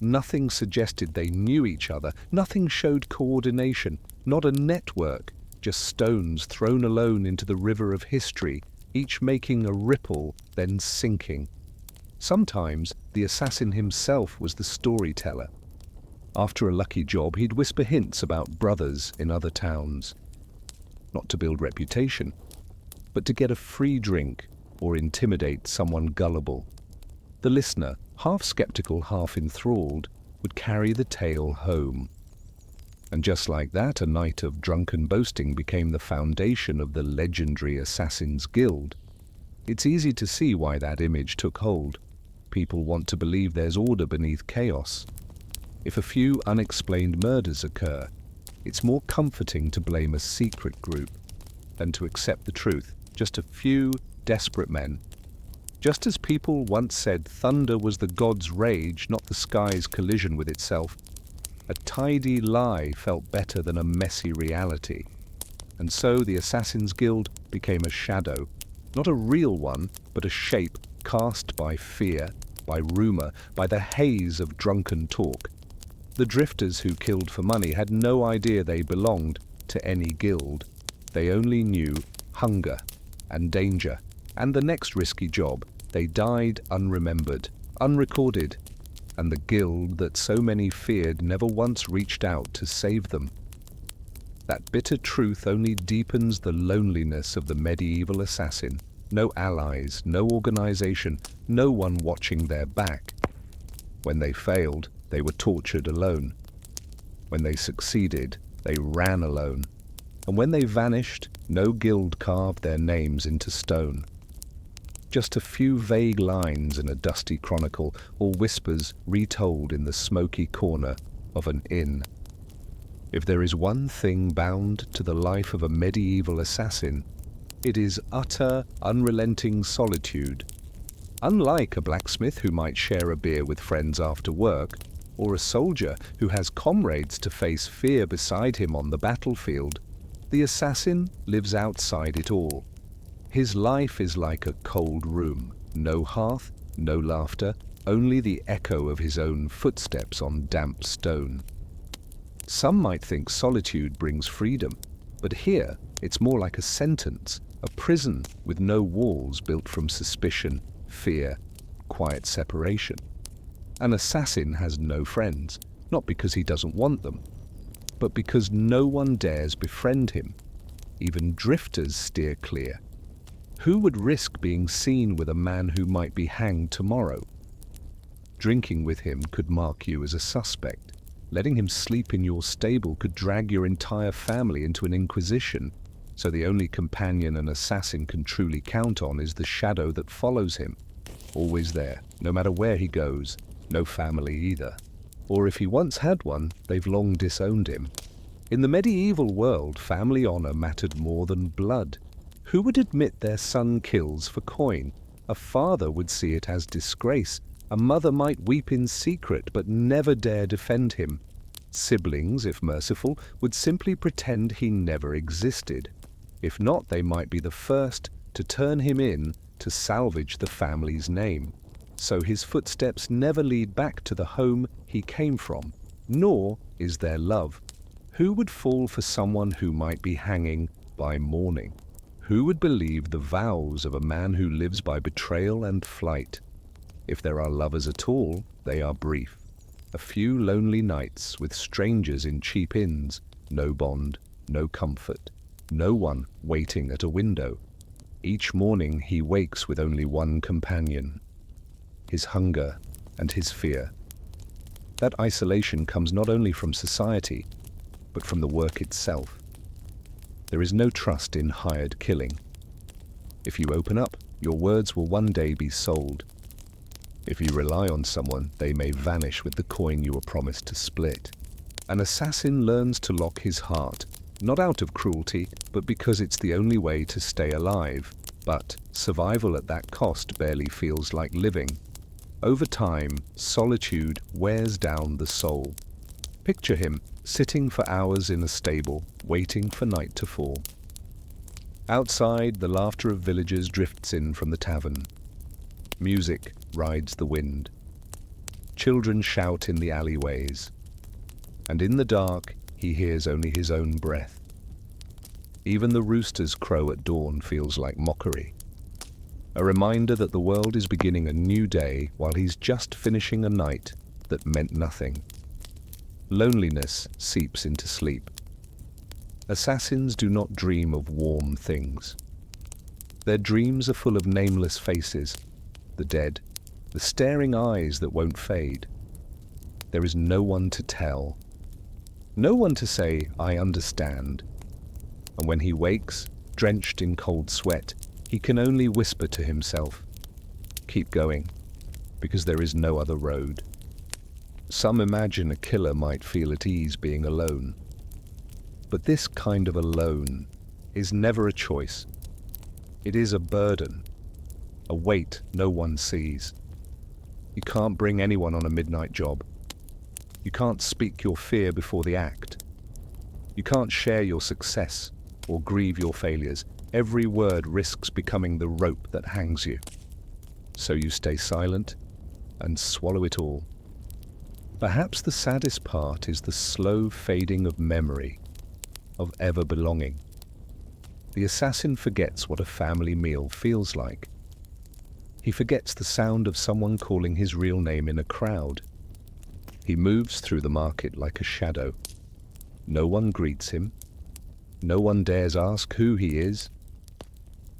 Nothing suggested they knew each other, nothing showed coordination, not a network, just stones thrown alone into the river of history, each making a ripple, then sinking. Sometimes the assassin himself was the storyteller. After a lucky job, he'd whisper hints about brothers in other towns. Not to build reputation, but to get a free drink or intimidate someone gullible. The listener, half skeptical, half enthralled, would carry the tale home. And just like that, a night of drunken boasting became the foundation of the legendary Assassin's Guild. It's easy to see why that image took hold. People want to believe there's order beneath chaos. If a few unexplained murders occur, It's more comforting to blame a secret group than to accept the truth, just a few desperate men. Just as people once said thunder was the god's rage, not the sky's collision with itself, a tidy lie felt better than a messy reality. And so the Assassin's Guild became a shadow, not a real one, but a shape cast by fear, by rumor, by the haze of drunken talk. The drifters who killed for money had no idea they belonged to any guild. They only knew hunger and danger, and the next risky job. They died unremembered, unrecorded, and the guild that so many feared never once reached out to save them. That bitter truth only deepens the loneliness of the medieval assassin. No allies, no organization, no one watching their back. When they failed, they were tortured alone. When they succeeded, they ran alone. And when they vanished, no guild carved their names into stone. Just a few vague lines in a dusty chronicle, or whispers retold in the smoky corner of an inn. If there is one thing bound to the life of a medieval assassin, it is utter, unrelenting solitude. Unlike a blacksmith who might share a beer with friends after work, or a soldier who has comrades to face fear beside him on the battlefield, the assassin lives outside it all. His life is like a cold room, no hearth, no laughter, only the echo of his own footsteps on damp stone. Some might think solitude brings freedom, but here it's more like a sentence, a prison with no walls built from suspicion, fear, quiet separation. An assassin has no friends, not because he doesn't want them, but because no one dares befriend him. Even drifters steer clear. Who would risk being seen with a man who might be hanged tomorrow? Drinking with him could mark you as a suspect. Letting him sleep in your stable could drag your entire family into an inquisition, so the only companion an assassin can truly count on is the shadow that follows him. Always there, no matter where he goes, no family either. Or if he once had one, they've long disowned him. In the medieval world, family honor mattered more than blood. Who would admit their son kills for coin? A father would see it as disgrace. A mother might weep in secret, but never dare defend him. Siblings, if merciful, would simply pretend he never existed. If not, they might be the first to turn him in to salvage the family's name. So his footsteps never lead back to the home he came from, nor is there love. Who would fall for someone who might be hanging by morning? Who would believe the vows of a man who lives by betrayal and flight? If there are lovers at all, they are brief. A few lonely nights with strangers in cheap inns, no bond, no comfort, no one waiting at a window. Each morning he wakes with only one companion, his hunger and his fear. That isolation comes not only from society, but from the work itself. There is no trust in hired killing. If you open up, your words will one day be sold. If you rely on someone, they may vanish with the coin you were promised to split. An assassin learns to lock his heart, not out of cruelty, but because it's the only way to stay alive. But survival at that cost barely feels like living. Over time, solitude wears down the soul. Picture him sitting for hours in a stable, waiting for night to fall. Outside, the laughter of villagers drifts in from the tavern. Music rides the wind. Children shout in the alleyways. And in the dark, he hears only his own breath. Even the rooster's crow at dawn feels like mockery. A reminder that the world is beginning a new day while he's just finishing a night that meant nothing. Loneliness seeps into sleep. Assassins do not dream of warm things. Their dreams are full of nameless faces, the dead, the staring eyes that won't fade. There is no one to tell, no one to say, "I understand." And when he wakes, drenched in cold sweat, he can only whisper to himself, "Keep going, because there is no other road." Some imagine a killer might feel at ease being alone. But this kind of alone is never a choice. It is a burden, a weight no one sees. You can't bring anyone on a midnight job. You can't speak your fear before the act. You can't share your success or grieve your failures. Every word risks becoming the rope that hangs you. So you stay silent and swallow it all. Perhaps the saddest part is the slow fading of memory, of ever belonging. The assassin forgets what a family meal feels like. He forgets the sound of someone calling his real name in a crowd. He moves through the market like a shadow. No one greets him. No one dares ask who he is.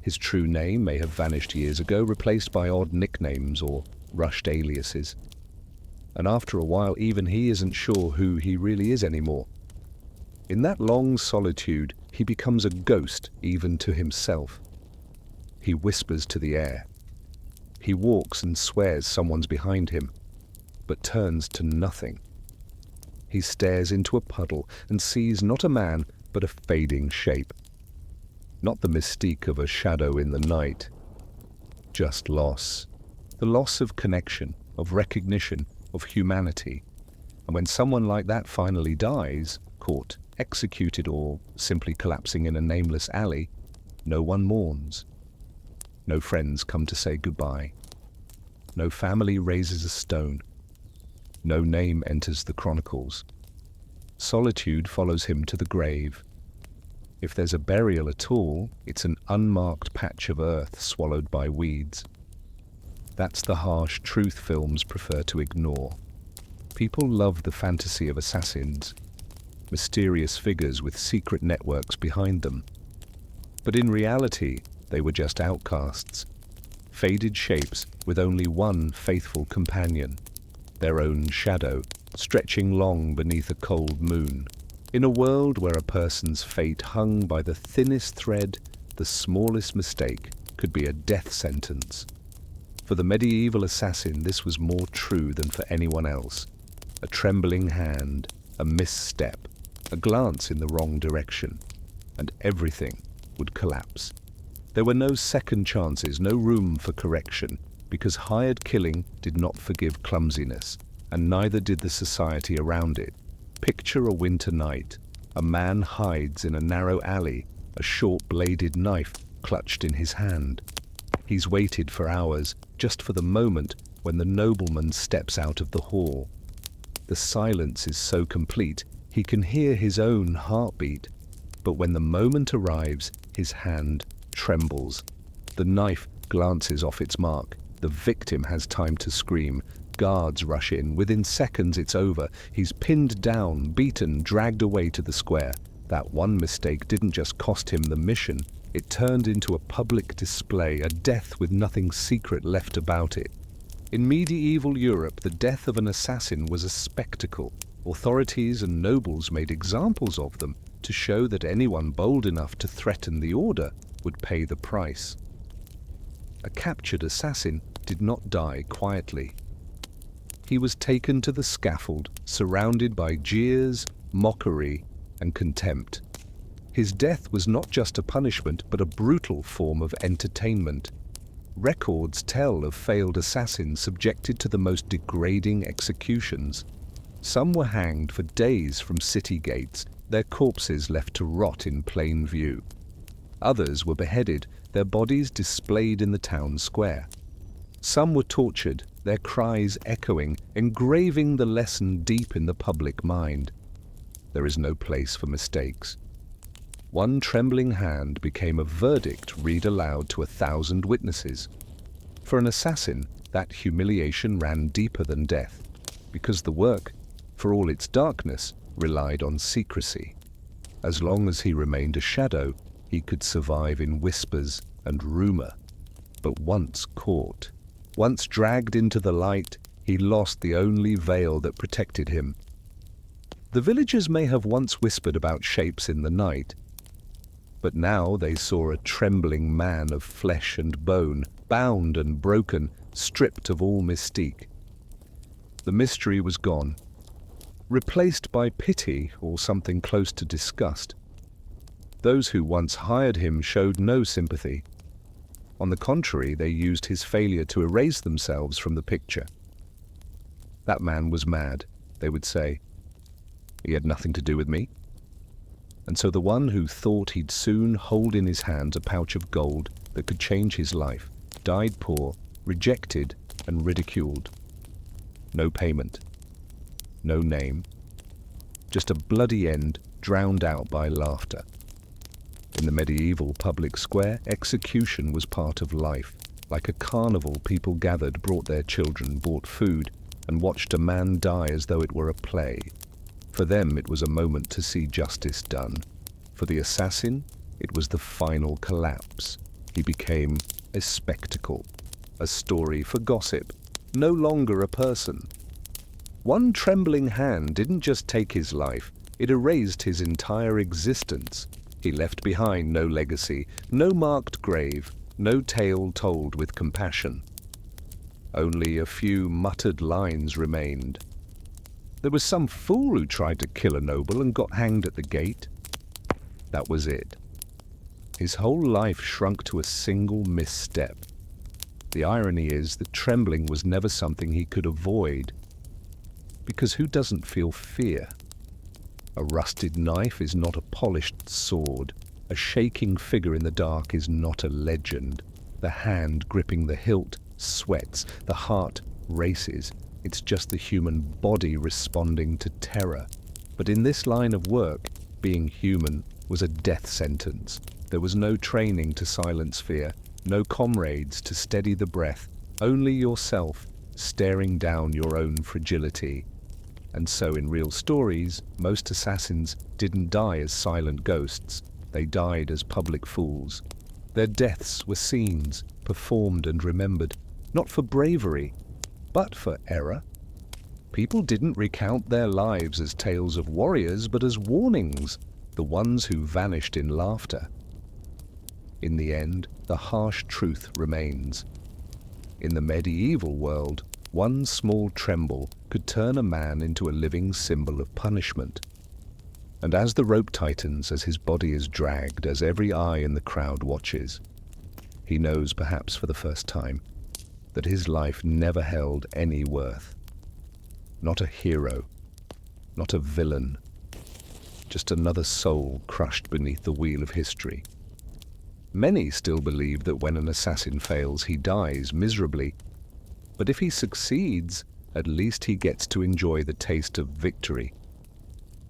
His true name may have vanished years ago, replaced by odd nicknames or rushed aliases. And after a while, even he isn't sure who he really is anymore. In that long solitude, he becomes a ghost even to himself. He whispers to the air. He walks and swears someone's behind him, but turns to nothing. He stares into a puddle and sees not a man, but a fading shape. Not the mystique of a shadow in the night. Just loss. The loss of connection, of recognition, of humanity. And when someone like that finally dies, caught, executed, or simply collapsing in a nameless alley, no one mourns. No friends come to say goodbye. No family raises a stone. No name enters the chronicles. Solitude follows him to the grave. If there's a burial at all, it's an unmarked patch of earth swallowed by weeds. That's the harsh truth films prefer to ignore. People love the fantasy of assassins, mysterious figures with secret networks behind them. But in reality, they were just outcasts, faded shapes with only one faithful companion, their own shadow, stretching long beneath a cold moon. In a world where a person's fate hung by the thinnest thread, the smallest mistake could be a death sentence. For the medieval assassin, this was more true than for anyone else. A trembling hand, a misstep, a glance in the wrong direction, and everything would collapse. There were no second chances, no room for correction, because hired killing did not forgive clumsiness, and neither did the society around it. Picture a winter night. A man hides in a narrow alley, a short-bladed knife clutched in his hand. He's waited for hours, just for the moment when the nobleman steps out of the hall. The silence is so complete, he can hear his own heartbeat. But when the moment arrives, his hand trembles. The knife glances off its mark. The victim has time to scream. Guards rush in. Within seconds, it's over. He's pinned down, beaten, dragged away to the square. That one mistake didn't just cost him the mission. It turned into a public display, a death with nothing secret left about it. In medieval Europe, the death of an assassin was a spectacle. Authorities and nobles made examples of them to show that anyone bold enough to threaten the order would pay the price. A captured assassin did not die quietly. He was taken to the scaffold, surrounded by jeers, mockery, and contempt. His death was not just a punishment, but a brutal form of entertainment. Records tell of failed assassins subjected to the most degrading executions. Some were hanged for days from city gates, their corpses left to rot in plain view. Others were beheaded, their bodies displayed in the town square. Some were tortured, their cries echoing, engraving the lesson deep in the public mind. There is no place for mistakes. One trembling hand became a verdict read aloud to 1,000 witnesses. For an assassin, that humiliation ran deeper than death, because the work, for all its darkness, relied on secrecy. As long as he remained a shadow, he could survive in whispers and rumor. But once caught, once dragged into the light, he lost the only veil that protected him. The villagers may have once whispered about shapes in the night, but now they saw a trembling man of flesh and bone, bound and broken, stripped of all mystique. The mystery was gone, replaced by pity or something close to disgust. Those who once hired him showed no sympathy. On the contrary, they used his failure to erase themselves from the picture. "That man was mad," they would say. "He had nothing to do with me." And so the one who thought he'd soon hold in his hands a pouch of gold that could change his life died poor, rejected, and ridiculed. No payment. No name. Just a bloody end drowned out by laughter. In the medieval public square, execution was part of life. Like a carnival, people gathered, brought their children, bought food, and watched a man die as though it were a play. For them, it was a moment to see justice done. For the assassin, it was the final collapse. He became a spectacle, a story for gossip, no longer a person. One trembling hand didn't just take his life, it erased his entire existence. He left behind no legacy, no marked grave, no tale told with compassion. Only a few muttered lines remained. There was some fool who tried to kill a noble and got hanged at the gate. That was it. His whole life shrunk to a single misstep. The irony is that trembling was never something he could avoid. Because who doesn't feel fear? A rusted knife is not a polished sword. A shaking figure in the dark is not a legend. The hand gripping the hilt sweats. The heart races. It's just the human body responding to terror. But in this line of work, being human was a death sentence. There was no training to silence fear, no comrades to steady the breath, only yourself staring down your own fragility. And so in real stories, most assassins didn't die as silent ghosts. They died as public fools. Their deaths were scenes, performed and remembered, not for bravery, but for error. People didn't recount their lives as tales of warriors, but as warnings, the ones who vanished in laughter. In the end, the harsh truth remains. In the medieval world, one small tremble could turn a man into a living symbol of punishment. And as the rope tightens, as his body is dragged, as every eye in the crowd watches, he knows, perhaps for the first time, that his life never held any worth. Not a hero, not a villain, just another soul crushed beneath the wheel of history. Many still believe that when an assassin fails, he dies miserably. But if he succeeds, at least he gets to enjoy the taste of victory.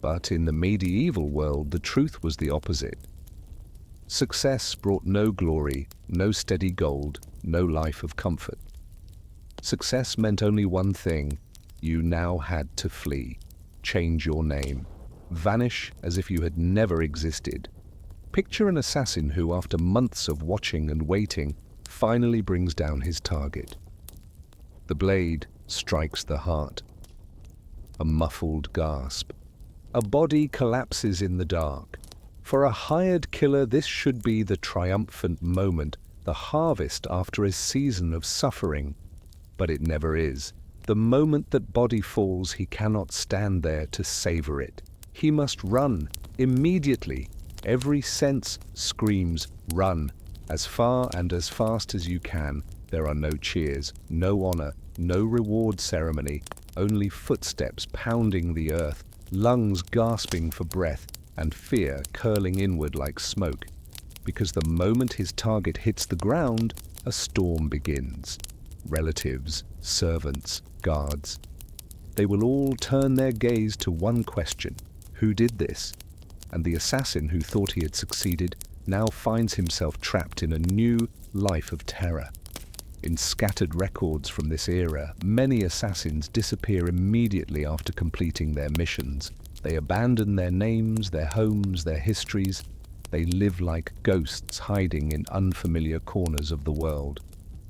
But in the medieval world, the truth was the opposite. Success brought no glory, no steady gold, no life of comfort. Success meant only one thing: you now had to flee, change your name, vanish as if you had never existed. Picture an assassin who, after months of watching and waiting, finally brings down his target. The blade strikes the heart. A muffled gasp. A body collapses in the dark. For a hired killer, this should be the triumphant moment, the harvest after a season of suffering. But it never is. The moment that body falls, he cannot stand there to savor it. He must run, immediately. Every sense screams, run, as far and as fast as you can. There are no cheers, no honor, no reward ceremony, only footsteps pounding the earth, lungs gasping for breath, and fear curling inward like smoke. Because the moment his target hits the ground, a storm begins. Relatives, servants, guards. They will all turn their gaze to one question: who did this? And the assassin who thought he had succeeded now finds himself trapped in a new life of terror. In scattered records from this era, many assassins disappear immediately after completing their missions. They abandon their names, their homes, their histories. They live like ghosts hiding in unfamiliar corners of the world.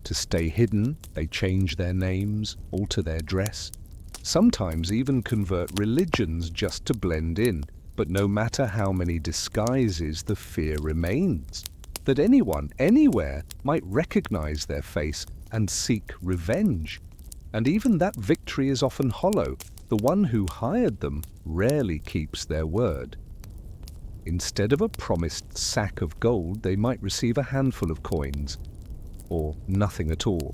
To stay hidden, they change their names, alter their dress, sometimes even convert religions just to blend in. But no matter how many disguises, the fear remains that anyone, anywhere, might recognize their face and seek revenge. And even that victory is often hollow. The one who hired them rarely keeps their word. Instead of a promised sack of gold, they might receive a handful of coins, or nothing at all.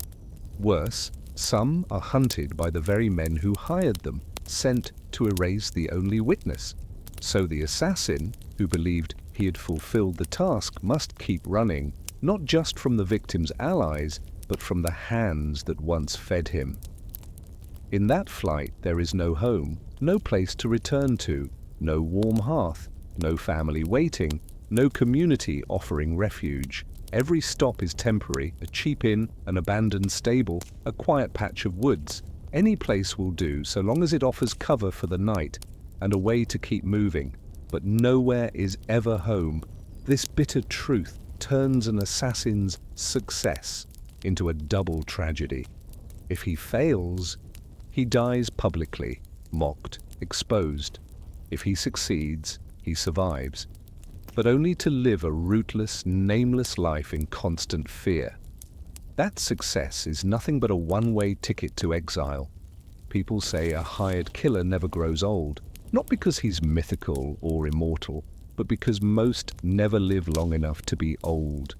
Worse, some are hunted by the very men who hired them, sent to erase the only witness. So the assassin, who believed he had fulfilled the task, must keep running, not just from the victim's allies, but from the hands that once fed him. In that flight there is no home, no place to return to, no warm hearth, no family waiting, no community offering refuge. Every stop is temporary, a cheap inn, an abandoned stable, a quiet patch of woods. Any place will do, so long as it offers cover for the night and a way to keep moving. But nowhere is ever home. This bitter truth turns an assassin's success into a double tragedy. If he fails, he dies publicly, mocked, exposed. If he succeeds, he survives, but only to live a rootless, nameless life in constant fear. That success is nothing but a one-way ticket to exile. People say a hired killer never grows old, not because he's mythical or immortal, but because most never live long enough to be old.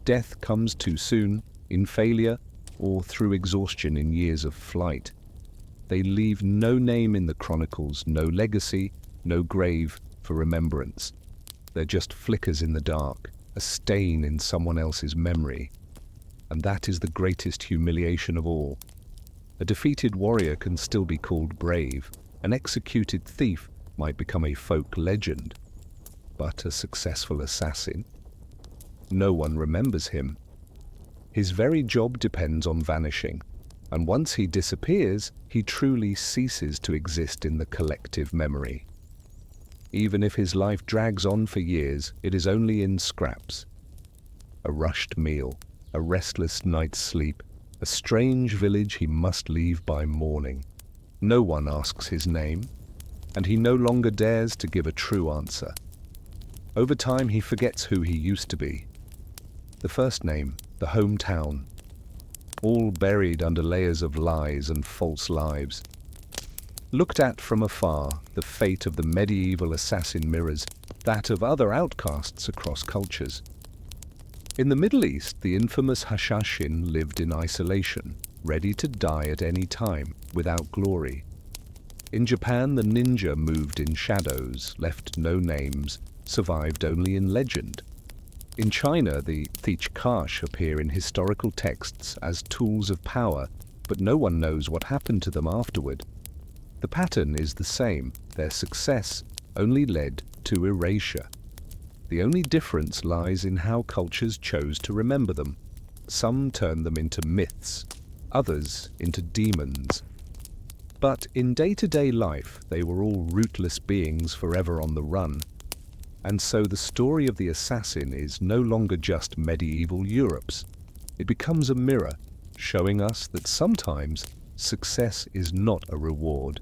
Death comes too soon, in failure, or through exhaustion in years of flight. They leave no name in the chronicles, no legacy, no grave for remembrance. They're just flickers in the dark, a stain in someone else's memory. And that is the greatest humiliation of all. A defeated warrior can still be called brave. An executed thief might become a folk legend. But a successful assassin? No one remembers him. His very job depends on vanishing. And once he disappears, he truly ceases to exist in the collective memory. Even if his life drags on for years, it is only in scraps. A rushed meal, a restless night's sleep, a strange village he must leave by morning. No one asks his name, and he no longer dares to give a true answer. Over time he forgets who he used to be. The first name, the hometown, all buried under layers of lies and false lives. Looked at from afar, the fate of the medieval assassin mirrors that of other outcasts across cultures. In the Middle East, the infamous Hashashin lived in isolation, ready to die at any time, without glory. In Japan, the ninja moved in shadows, left no names, survived only in legend. In China, the trebuchets appear in historical texts as tools of power, but no one knows what happened to them afterward. The pattern is the same. Their success only led to erasure. The only difference lies in how cultures chose to remember them. Some turned them into myths, others into demons. But in day-to-day life, they were all rootless beings forever on the run. And so the story of the assassin is no longer just medieval Europe's. It becomes a mirror, showing us that sometimes success is not a reward.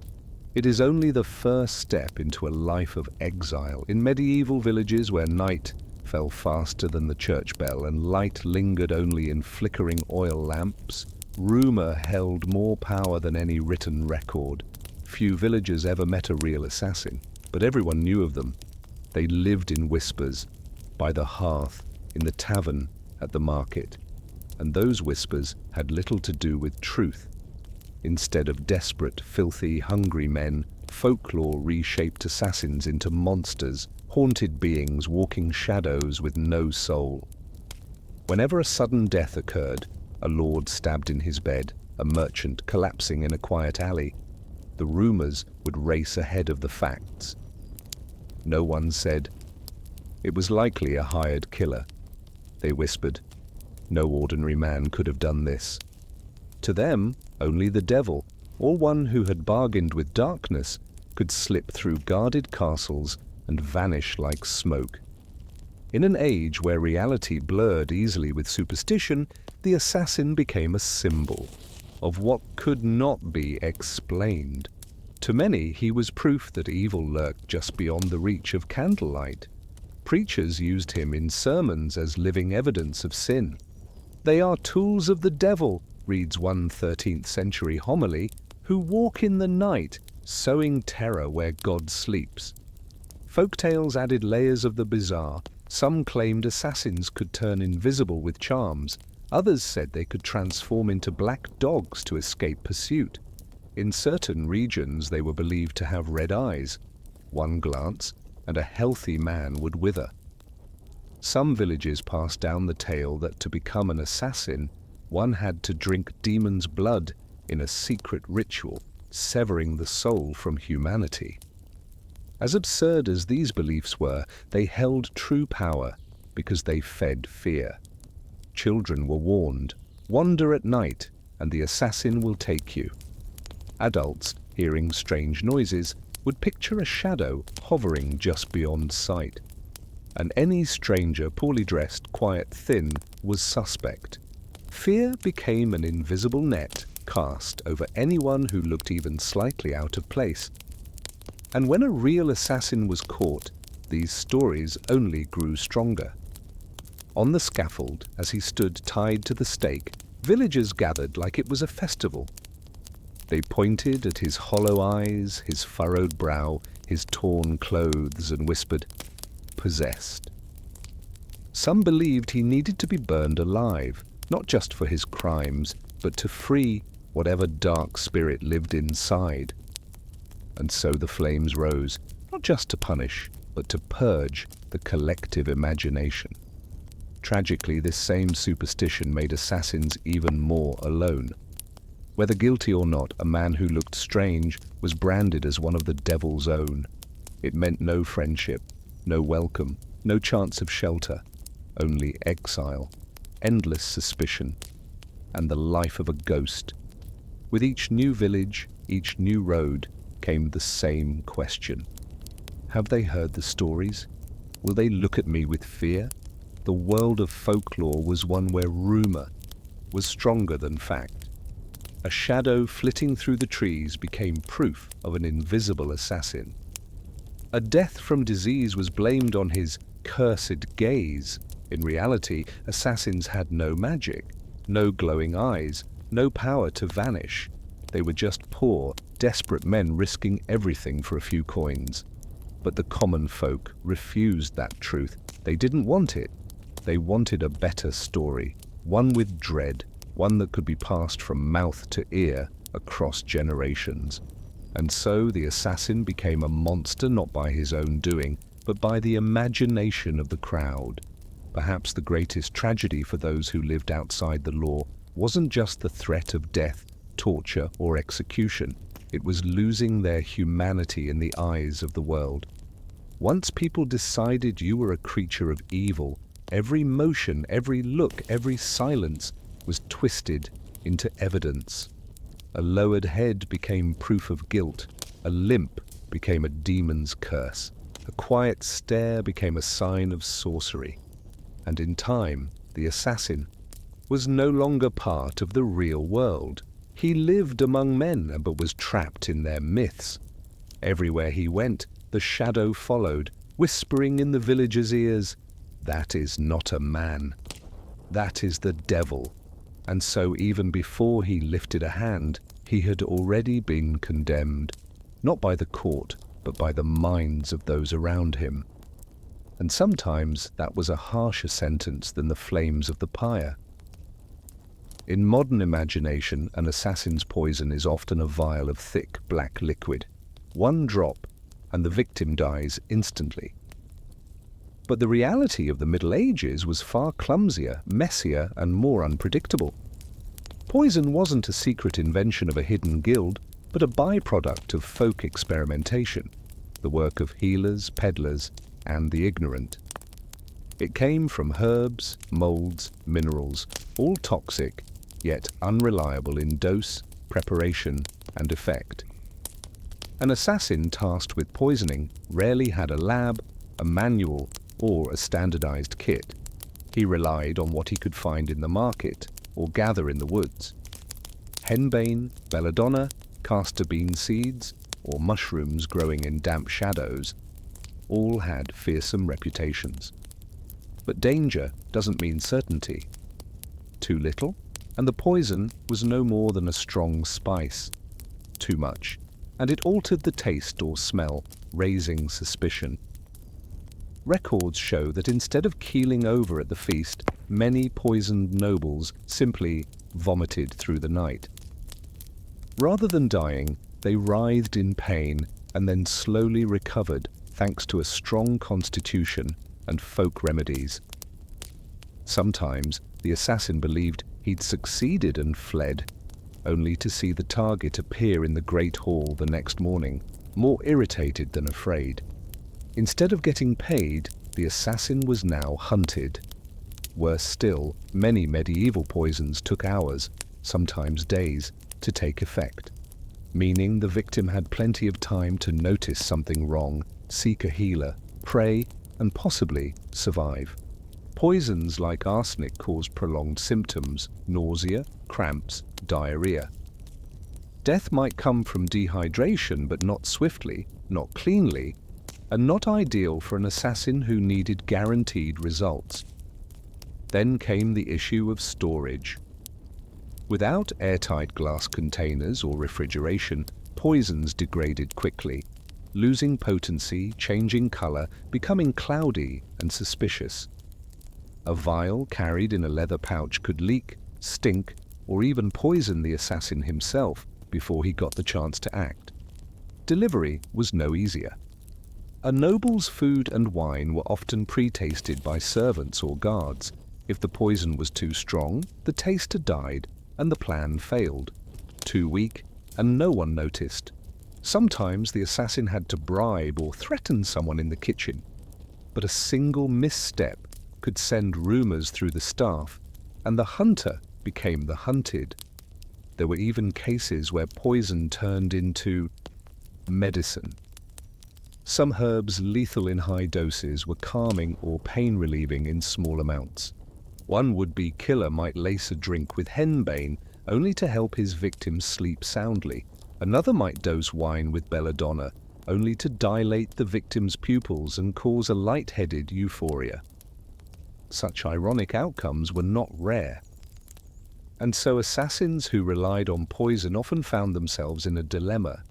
It is only the first step into a life of exile. In medieval villages where night fell faster than the church bell and light lingered only in flickering oil lamps, rumor held more power than any written record. Few villagers ever met a real assassin, but everyone knew of them. They lived in whispers, by the hearth, in the tavern, at the market. And those whispers had little to do with truth. Instead of desperate, filthy, hungry men, folklore reshaped assassins into monsters, haunted beings walking shadows with no soul. Whenever a sudden death occurred, a lord stabbed in his bed, a merchant collapsing in a quiet alley, the rumors would race ahead of the facts. No one said, "It was likely a hired killer." They whispered, "No ordinary man could have done this." To them, only the devil, or one who had bargained with darkness, could slip through guarded castles and vanish like smoke. In an age where reality blurred easily with superstition, the assassin became a symbol of what could not be explained. To many, he was proof that evil lurked just beyond the reach of candlelight. Preachers used him in sermons as living evidence of sin. "They are tools of the devil," reads one 13th century homily, "who walk in the night, sowing terror where God sleeps." Folktales added layers of the bizarre. Some claimed assassins could turn invisible with charms. Others said they could transform into black dogs to escape pursuit. In certain regions, they were believed to have red eyes. One glance, and a healthy man would wither. Some villages passed down the tale that to become an assassin, one had to drink demon's blood in a secret ritual, severing the soul from humanity. As absurd as these beliefs were, they held true power because they fed fear. Children were warned, wander at night and the assassin will take you. Adults, hearing strange noises, would picture a shadow hovering just beyond sight. And any stranger, poorly dressed, quiet, thin, was suspect. Fear became an invisible net cast over anyone who looked even slightly out of place. And when a real assassin was caught, these stories only grew stronger. On the scaffold, as he stood tied to the stake, villagers gathered like it was a festival. They pointed at his hollow eyes, his furrowed brow, his torn clothes, and whispered, "Possessed." Some believed he needed to be burned alive, not just for his crimes, but to free whatever dark spirit lived inside. And so the flames rose, not just to punish, but to purge the collective imagination. Tragically, this same superstition made assassins even more alone. Whether guilty or not, a man who looked strange was branded as one of the devil's own. It meant no friendship, no welcome, no chance of shelter, only exile, endless suspicion, and the life of a ghost. With each new village, each new road, came the same question. Have they heard the stories? Will they look at me with fear? The world of folklore was one where rumor was stronger than fact. A shadow flitting through the trees became proof of an invisible assassin. A death from disease was blamed on his cursed gaze. In reality, assassins had no magic, no glowing eyes, no power to vanish. They were just poor, desperate men risking everything for a few coins. But the common folk refused that truth. They didn't want it. They wanted a better story, one with dread, one that could be passed from mouth to ear across generations. And so the assassin became a monster not by his own doing, but by the imagination of the crowd. Perhaps the greatest tragedy for those who lived outside the law wasn't just the threat of death, torture, or execution. It was losing their humanity in the eyes of the world. Once people decided you were a creature of evil, every motion, every look, every silence was twisted into evidence. A lowered head became proof of guilt. A limp became a demon's curse. A quiet stare became a sign of sorcery. And in time, the assassin was no longer part of the real world. He lived among men, but was trapped in their myths. Everywhere he went, the shadow followed, whispering in the villagers' ears, "That is not a man. That is the devil." And so even before he lifted a hand, he had already been condemned, not by the court, but by the minds of those around him. And sometimes that was a harsher sentence than the flames of the pyre. In modern imagination, an assassin's poison is often a vial of thick, black liquid. One drop, and the victim dies instantly. But the reality of the Middle Ages was far clumsier, messier, and more unpredictable. Poison wasn't a secret invention of a hidden guild, but a byproduct of folk experimentation, the work of healers, peddlers, and the ignorant. It came from herbs, molds, minerals, all toxic, yet unreliable in dose, preparation, and effect. An assassin tasked with poisoning rarely had a lab, a manual, or a standardized kit. He relied on what he could find in the market or gather in the woods. Henbane, belladonna, castor bean seeds, or mushrooms growing in damp shadows all had fearsome reputations. But danger doesn't mean certainty. Too little, and the poison was no more than a strong spice. Too much, and it altered the taste or smell, raising suspicion. Records show that instead of keeling over at the feast, many poisoned nobles simply vomited through the night. Rather than dying, they writhed in pain and then slowly recovered thanks to a strong constitution and folk remedies. Sometimes the assassin believed he'd succeeded and fled, only to see the target appear in the Great Hall the next morning, more irritated than afraid. Instead of getting paid, the assassin was now hunted. Worse still, many medieval poisons took hours, sometimes days, to take effect, meaning the victim had plenty of time to notice something wrong, seek a healer, pray, and possibly survive. Poisons like arsenic cause prolonged symptoms, nausea, cramps, diarrhea. Death might come from dehydration, but not swiftly, not cleanly, and not ideal for an assassin who needed guaranteed results. Then came the issue of storage. Without airtight glass containers or refrigeration, poisons degraded quickly, losing potency, changing color, becoming cloudy and suspicious. A vial carried in a leather pouch could leak, stink, or even poison the assassin himself before he got the chance to act. Delivery was no easier. A noble's food and wine were often pre-tasted by servants or guards. If the poison was too strong, the taster died and the plan failed. Too weak, and no one noticed. Sometimes the assassin had to bribe or threaten someone in the kitchen. But a single misstep could send rumors through the staff, and the hunter became the hunted. There were even cases where poison turned into medicine. Some herbs lethal in high doses were calming or pain-relieving in small amounts. One would-be killer might lace a drink with henbane only to help his victims sleep soundly. Another might dose wine with belladonna only to dilate the victim's pupils and cause a light-headed euphoria. Such ironic outcomes were not rare. And so assassins who relied on poison often found themselves in a dilemma.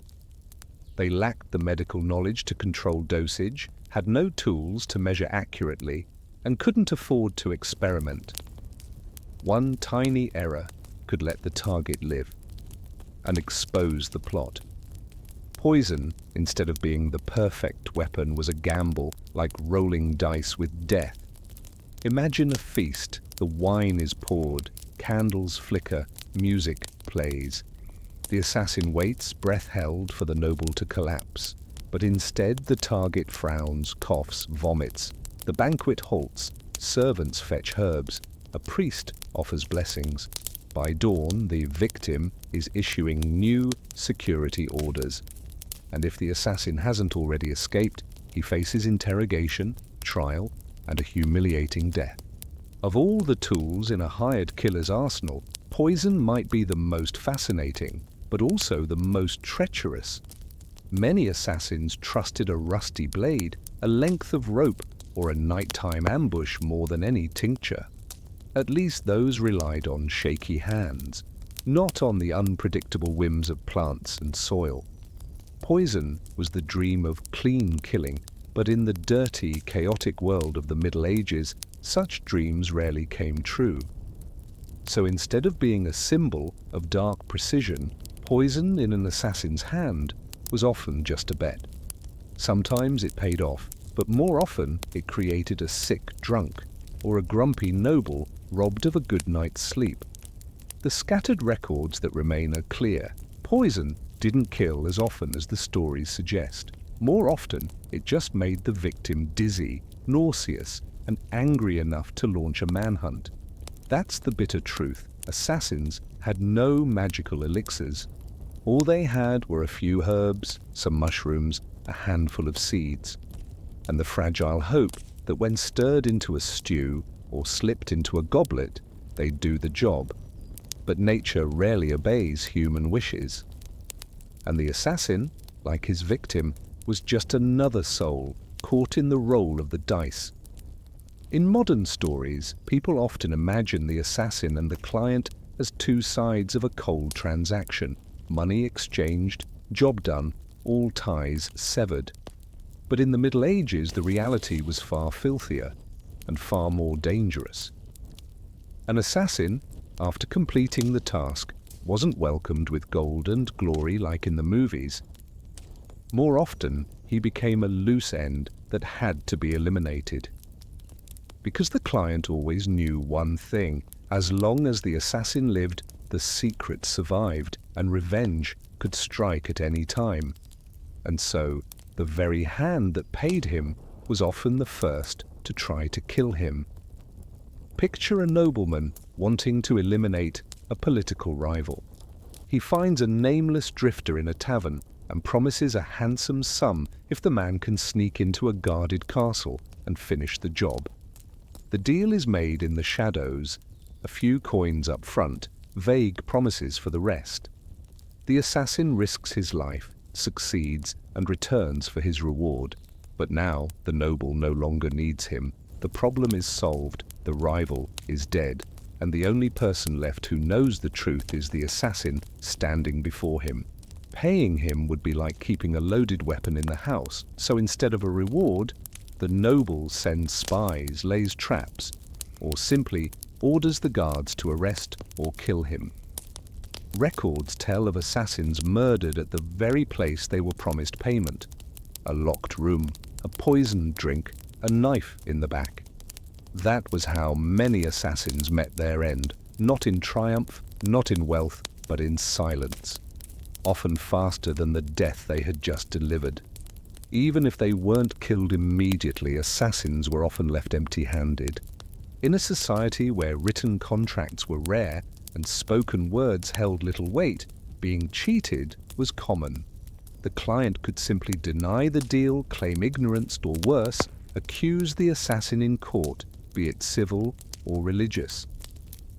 They lacked the medical knowledge to control dosage, had no tools to measure accurately, and couldn't afford to experiment. One tiny error could let the target live and expose the plot. Poison, instead of being the perfect weapon, was a gamble, like rolling dice with death. Imagine a feast. The wine is poured, candles flicker, music plays. The assassin waits, breath held, for the noble to collapse. But instead the target frowns, coughs, vomits. The banquet halts, servants fetch herbs, a priest offers blessings. By dawn, the victim is issuing new security orders. And if the assassin hasn't already escaped, he faces interrogation, trial, and a humiliating death. Of all the tools in a hired killer's arsenal, poison might be the most fascinating, but also the most treacherous. Many assassins trusted a rusty blade, a length of rope, or a nighttime ambush more than any tincture. At least those relied on shaky hands, not on the unpredictable whims of plants and soil. Poison was the dream of clean killing, but in the dirty, chaotic world of the Middle Ages, such dreams rarely came true. So instead of being a symbol of dark precision, poison in an assassin's hand was often just a bet. Sometimes it paid off, but more often it created a sick drunk or a grumpy noble robbed of a good night's sleep. The scattered records that remain are clear. Poison didn't kill as often as the stories suggest. More often, it just made the victim dizzy, nauseous, and angry enough to launch a manhunt. That's the bitter truth. Assassins had no magical elixirs. All they had were a few herbs, some mushrooms, a handful of seeds, and the fragile hope that when stirred into a stew or slipped into a goblet, they'd do the job. But nature rarely obeys human wishes. And the assassin, like his victim, was just another soul caught in the roll of the dice. In modern stories, people often imagine the assassin and the client as two sides of a cold transaction, money exchanged, job done, all ties severed. But in the Middle Ages, the reality was far filthier and far more dangerous. An assassin, after completing the task, wasn't welcomed with gold and glory like in the movies. More often, he became a loose end that had to be eliminated. Because the client always knew one thing: as long as the assassin lived, the secret survived, and revenge could strike at any time. And so, the very hand that paid him was often the first to try to kill him. Picture a nobleman wanting to eliminate a political rival. He finds a nameless drifter in a tavern and promises a handsome sum if the man can sneak into a guarded castle and finish the job. The deal is made in the shadows, a few coins up front, vague promises for the rest. The assassin risks his life, succeeds, and returns for his reward. But now the noble no longer needs him. The problem is solved, the rival is dead, and the only person left who knows the truth is the assassin standing before him. Paying him would be like keeping a loaded weapon in the house, so instead of a reward, the noble sends spies, lays traps, or simply orders the guards to arrest or kill him. Records tell of assassins murdered at the very place they were promised payment. A locked room, a poisoned drink, a knife in the back. That was how many assassins met their end, not in triumph, not in wealth, but in silence. Often faster than the death they had just delivered. Even if they weren't killed immediately, assassins were often left empty-handed. In a society where written contracts were rare and spoken words held little weight, being cheated was common. The client could simply deny the deal, claim ignorance, or worse, accuse the assassin in court, be it civil or religious.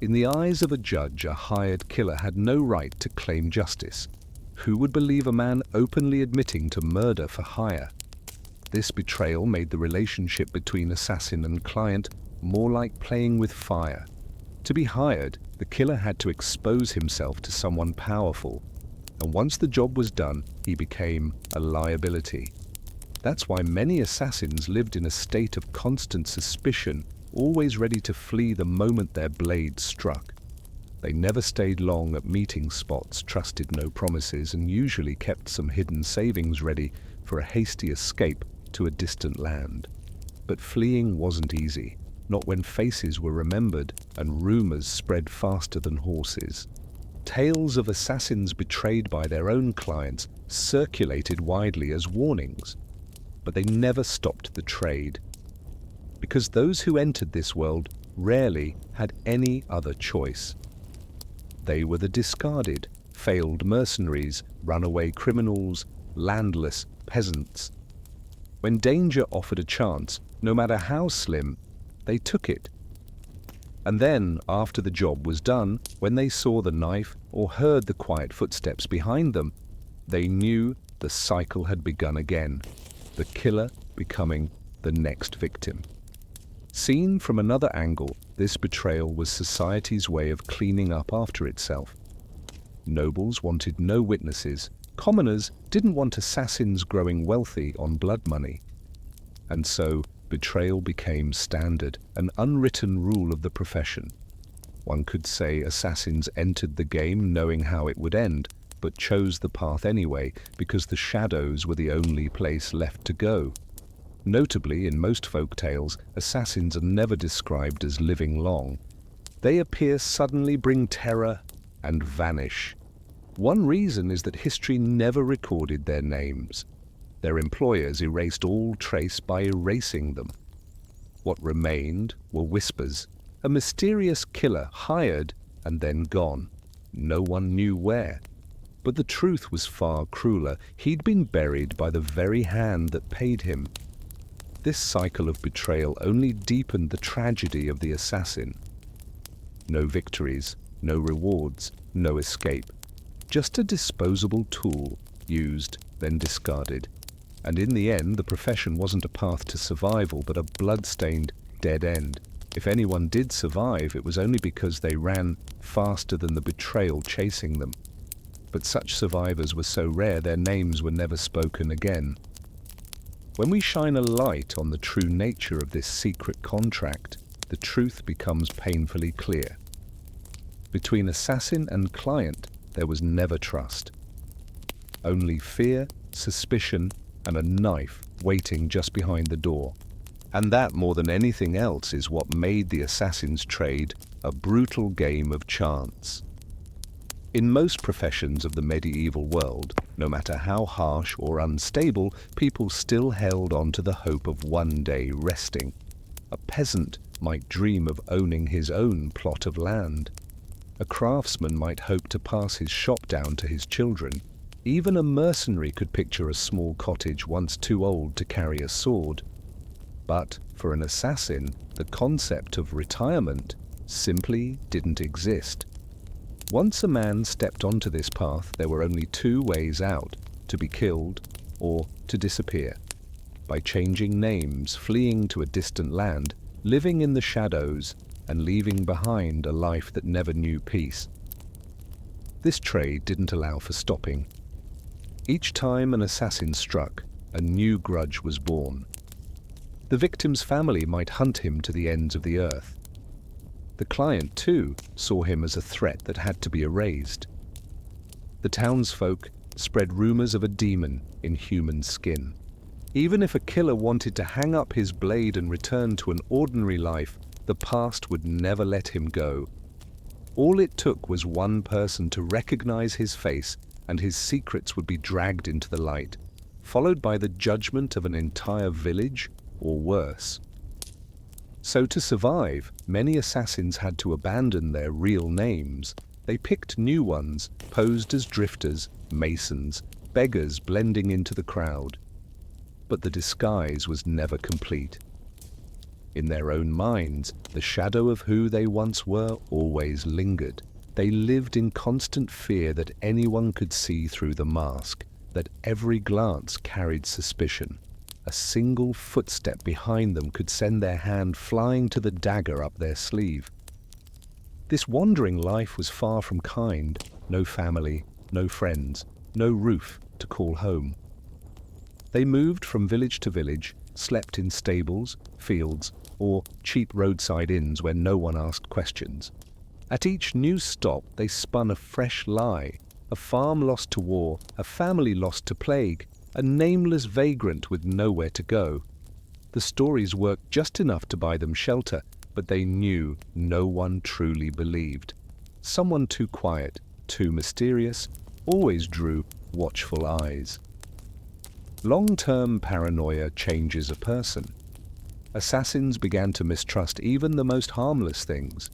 In the eyes of a judge, a hired killer had no right to claim justice. Who would believe a man openly admitting to murder for hire? This betrayal made the relationship between assassin and client more like playing with fire. To be hired, the killer had to expose himself to someone powerful, and once the job was done, he became a liability. That's why many assassins lived in a state of constant suspicion, always ready to flee the moment their blade struck. They never stayed long at meeting spots, trusted no promises, and usually kept some hidden savings ready for a hasty escape to a distant land. But fleeing wasn't easy, not when faces were remembered and rumors spread faster than horses. Tales of assassins betrayed by their own clients circulated widely as warnings, but they never stopped the trade, because those who entered this world rarely had any other choice. They were the discarded, failed mercenaries, runaway criminals, landless peasants. When danger offered a chance, no matter how slim, they took it. And then, after the job was done, when they saw the knife or heard the quiet footsteps behind them, they knew the cycle had begun again, the killer becoming the next victim. Seen from another angle, this betrayal was society's way of cleaning up after itself. Nobles wanted no witnesses. Commoners didn't want assassins growing wealthy on blood money. And so, betrayal became standard, an unwritten rule of the profession. One could say assassins entered the game knowing how it would end, but chose the path anyway because the shadows were the only place left to go. Notably, in most folk tales, assassins are never described as living long. They appear suddenly, bring terror, and vanish. One reason is that history never recorded their names. Their employers erased all trace by erasing them. What remained were whispers, a mysterious killer hired and then gone. No one knew where. But the truth was far crueler. He'd been buried by the very hand that paid him. This cycle of betrayal only deepened the tragedy of the assassin. No victories, no rewards, no escape. Just a disposable tool, used, then discarded. And in the end, the profession wasn't a path to survival, but a blood-stained dead end. If anyone did survive, it was only because they ran faster than the betrayal chasing them. But such survivors were so rare, their names were never spoken again. When we shine a light on the true nature of this secret contract, the truth becomes painfully clear. Between assassin and client, there was never trust. Only fear, suspicion, and a knife waiting just behind the door. And that, more than anything else, is what made the assassin's trade a brutal game of chance. In most professions of the medieval world, no matter how harsh or unstable, people still held on to the hope of one day resting. A peasant might dream of owning his own plot of land. A craftsman might hope to pass his shop down to his children. Even a mercenary could picture a small cottage once too old to carry a sword. But for an assassin, the concept of retirement simply didn't exist. Once a man stepped onto this path, there were only two ways out: to be killed or to disappear. By changing names, fleeing to a distant land, living in the shadows, and leaving behind a life that never knew peace. This trade didn't allow for stopping. Each time an assassin struck, a new grudge was born. The victim's family might hunt him to the ends of the earth. The client, too, saw him as a threat that had to be erased. The townsfolk spread rumors of a demon in human skin. Even if a killer wanted to hang up his blade and return to an ordinary life, the past would never let him go. All it took was one person to recognize his face, and his secrets would be dragged into the light, followed by the judgment of an entire village, or worse. So to survive, many assassins had to abandon their real names. They picked new ones, posed as drifters, masons, beggars blending into the crowd. But the disguise was never complete. In their own minds, the shadow of who they once were always lingered. They lived in constant fear that anyone could see through the mask, that every glance carried suspicion. A single footstep behind them could send their hand flying to the dagger up their sleeve. This wandering life was far from kind. No family, no friends, no roof to call home. They moved from village to village, slept in stables, fields, or cheap roadside inns where no one asked questions. At each new stop, they spun a fresh lie: a farm lost to war, a family lost to plague, a nameless vagrant with nowhere to go. The stories worked just enough to buy them shelter, but they knew no one truly believed. Someone too quiet, too mysterious, always drew watchful eyes. Long-term paranoia changes a person. Assassins began to mistrust even the most harmless things.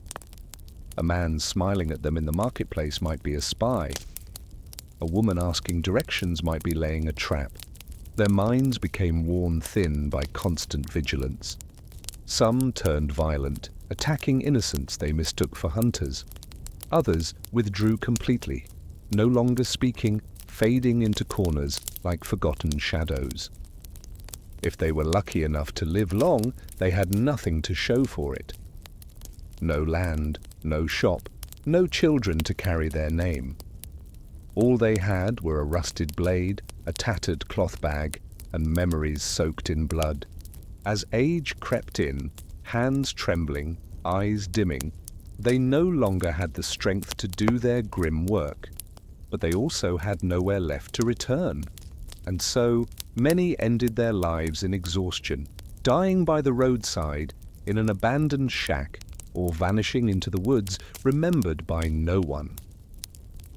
A man smiling at them in the marketplace might be a spy. A woman asking directions might be laying a trap. Their minds became worn thin by constant vigilance. Some turned violent, attacking innocents they mistook for hunters. Others withdrew completely, no longer speaking, fading into corners like forgotten shadows. If they were lucky enough to live long, they had nothing to show for it. No land, no shop, no children to carry their name. All they had were a rusted blade, a tattered cloth bag, and memories soaked in blood. As age crept in, hands trembling, eyes dimming, they no longer had the strength to do their grim work. But they also had nowhere left to return. And so, many ended their lives in exhaustion, dying by the roadside, in an abandoned shack, or vanishing into the woods, remembered by no one.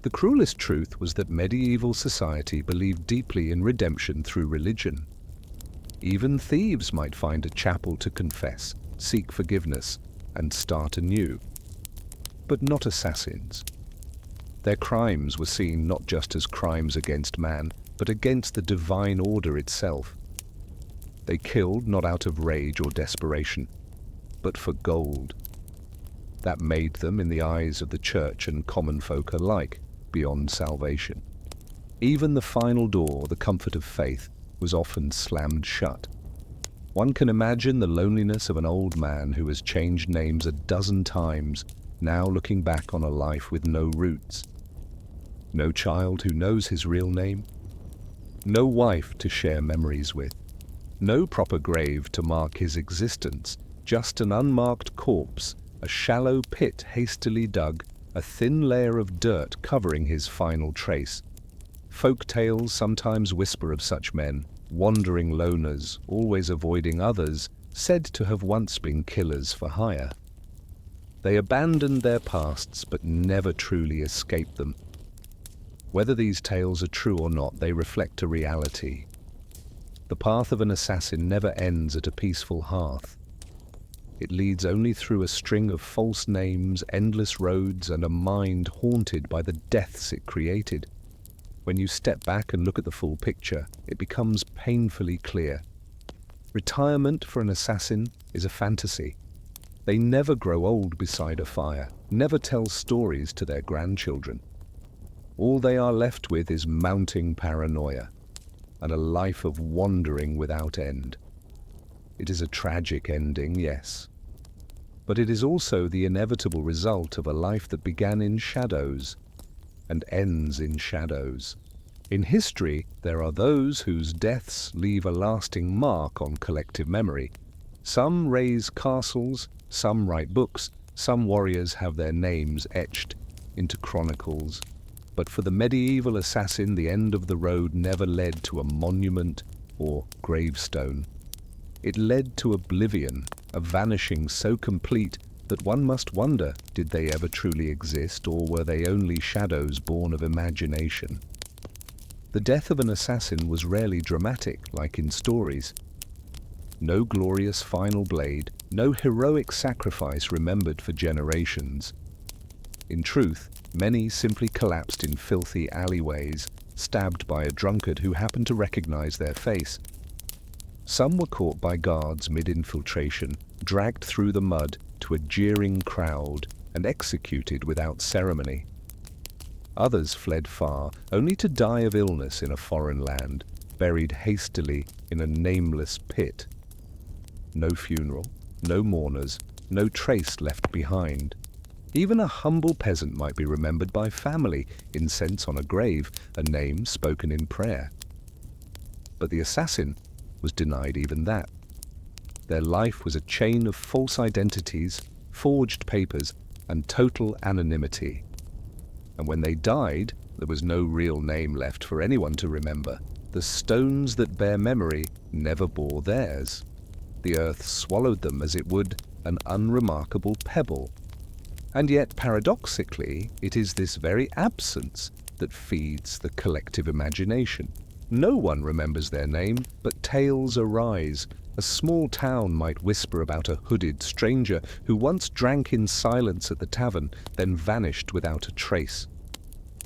The cruelest truth was that medieval society believed deeply in redemption through religion. Even thieves might find a chapel to confess, seek forgiveness, and start anew. But not assassins. Their crimes were seen not just as crimes against man, but against the divine order itself. They killed not out of rage or desperation, but for gold. That made them, in the eyes of the church and common folk alike, beyond salvation. Even the final door, the comfort of faith, was often slammed shut. One can imagine the loneliness of an old man who has changed names a dozen times, now looking back on a life with no roots. No child who knows his real name. No wife to share memories with. No proper grave to mark his existence, just an unmarked corpse, a shallow pit hastily dug, a thin layer of dirt covering his final trace. Folk tales sometimes whisper of such men, wandering loners, always avoiding others, said to have once been killers for hire. They abandoned their pasts but never truly escaped them. Whether these tales are true or not, they reflect a reality. The path of an assassin never ends at a peaceful hearth. It leads only through a string of false names, endless roads, and a mind haunted by the deaths it created. When you step back and look at the full picture, it becomes painfully clear. Retirement for an assassin is a fantasy. They never grow old beside a fire, never tell stories to their grandchildren. All they are left with is mounting paranoia and a life of wandering without end. It is a tragic ending, yes, but it is also the inevitable result of a life that began in shadows and ends in shadows. In history, there are those whose deaths leave a lasting mark on collective memory. Some raise castles, some write books, some warriors have their names etched into chronicles. But for the medieval assassin, the end of the road never led to a monument or gravestone. It led to oblivion, a vanishing so complete that one must wonder, did they ever truly exist, or were they only shadows born of imagination? The death of an assassin was rarely dramatic, like in stories. No glorious final blade, no heroic sacrifice remembered for generations. In truth, many simply collapsed in filthy alleyways, stabbed by a drunkard who happened to recognize their face. Some were caught by guards mid-infiltration, dragged through the mud to a jeering crowd, and executed without ceremony. Others fled far, only to die of illness in a foreign land, buried hastily in a nameless pit. No funeral, no mourners, no trace left behind. Even a humble peasant might be remembered by family, incense on a grave, a name spoken in prayer. But the assassin was denied even that. Their life was a chain of false identities, forged papers, and total anonymity. And when they died, there was no real name left for anyone to remember. The stones that bear memory never bore theirs. The earth swallowed them as it would an unremarkable pebble. And yet, paradoxically, it is this very absence that feeds the collective imagination. No one remembers their name, but tales arise. A small town might whisper about a hooded stranger who once drank in silence at the tavern, then vanished without a trace.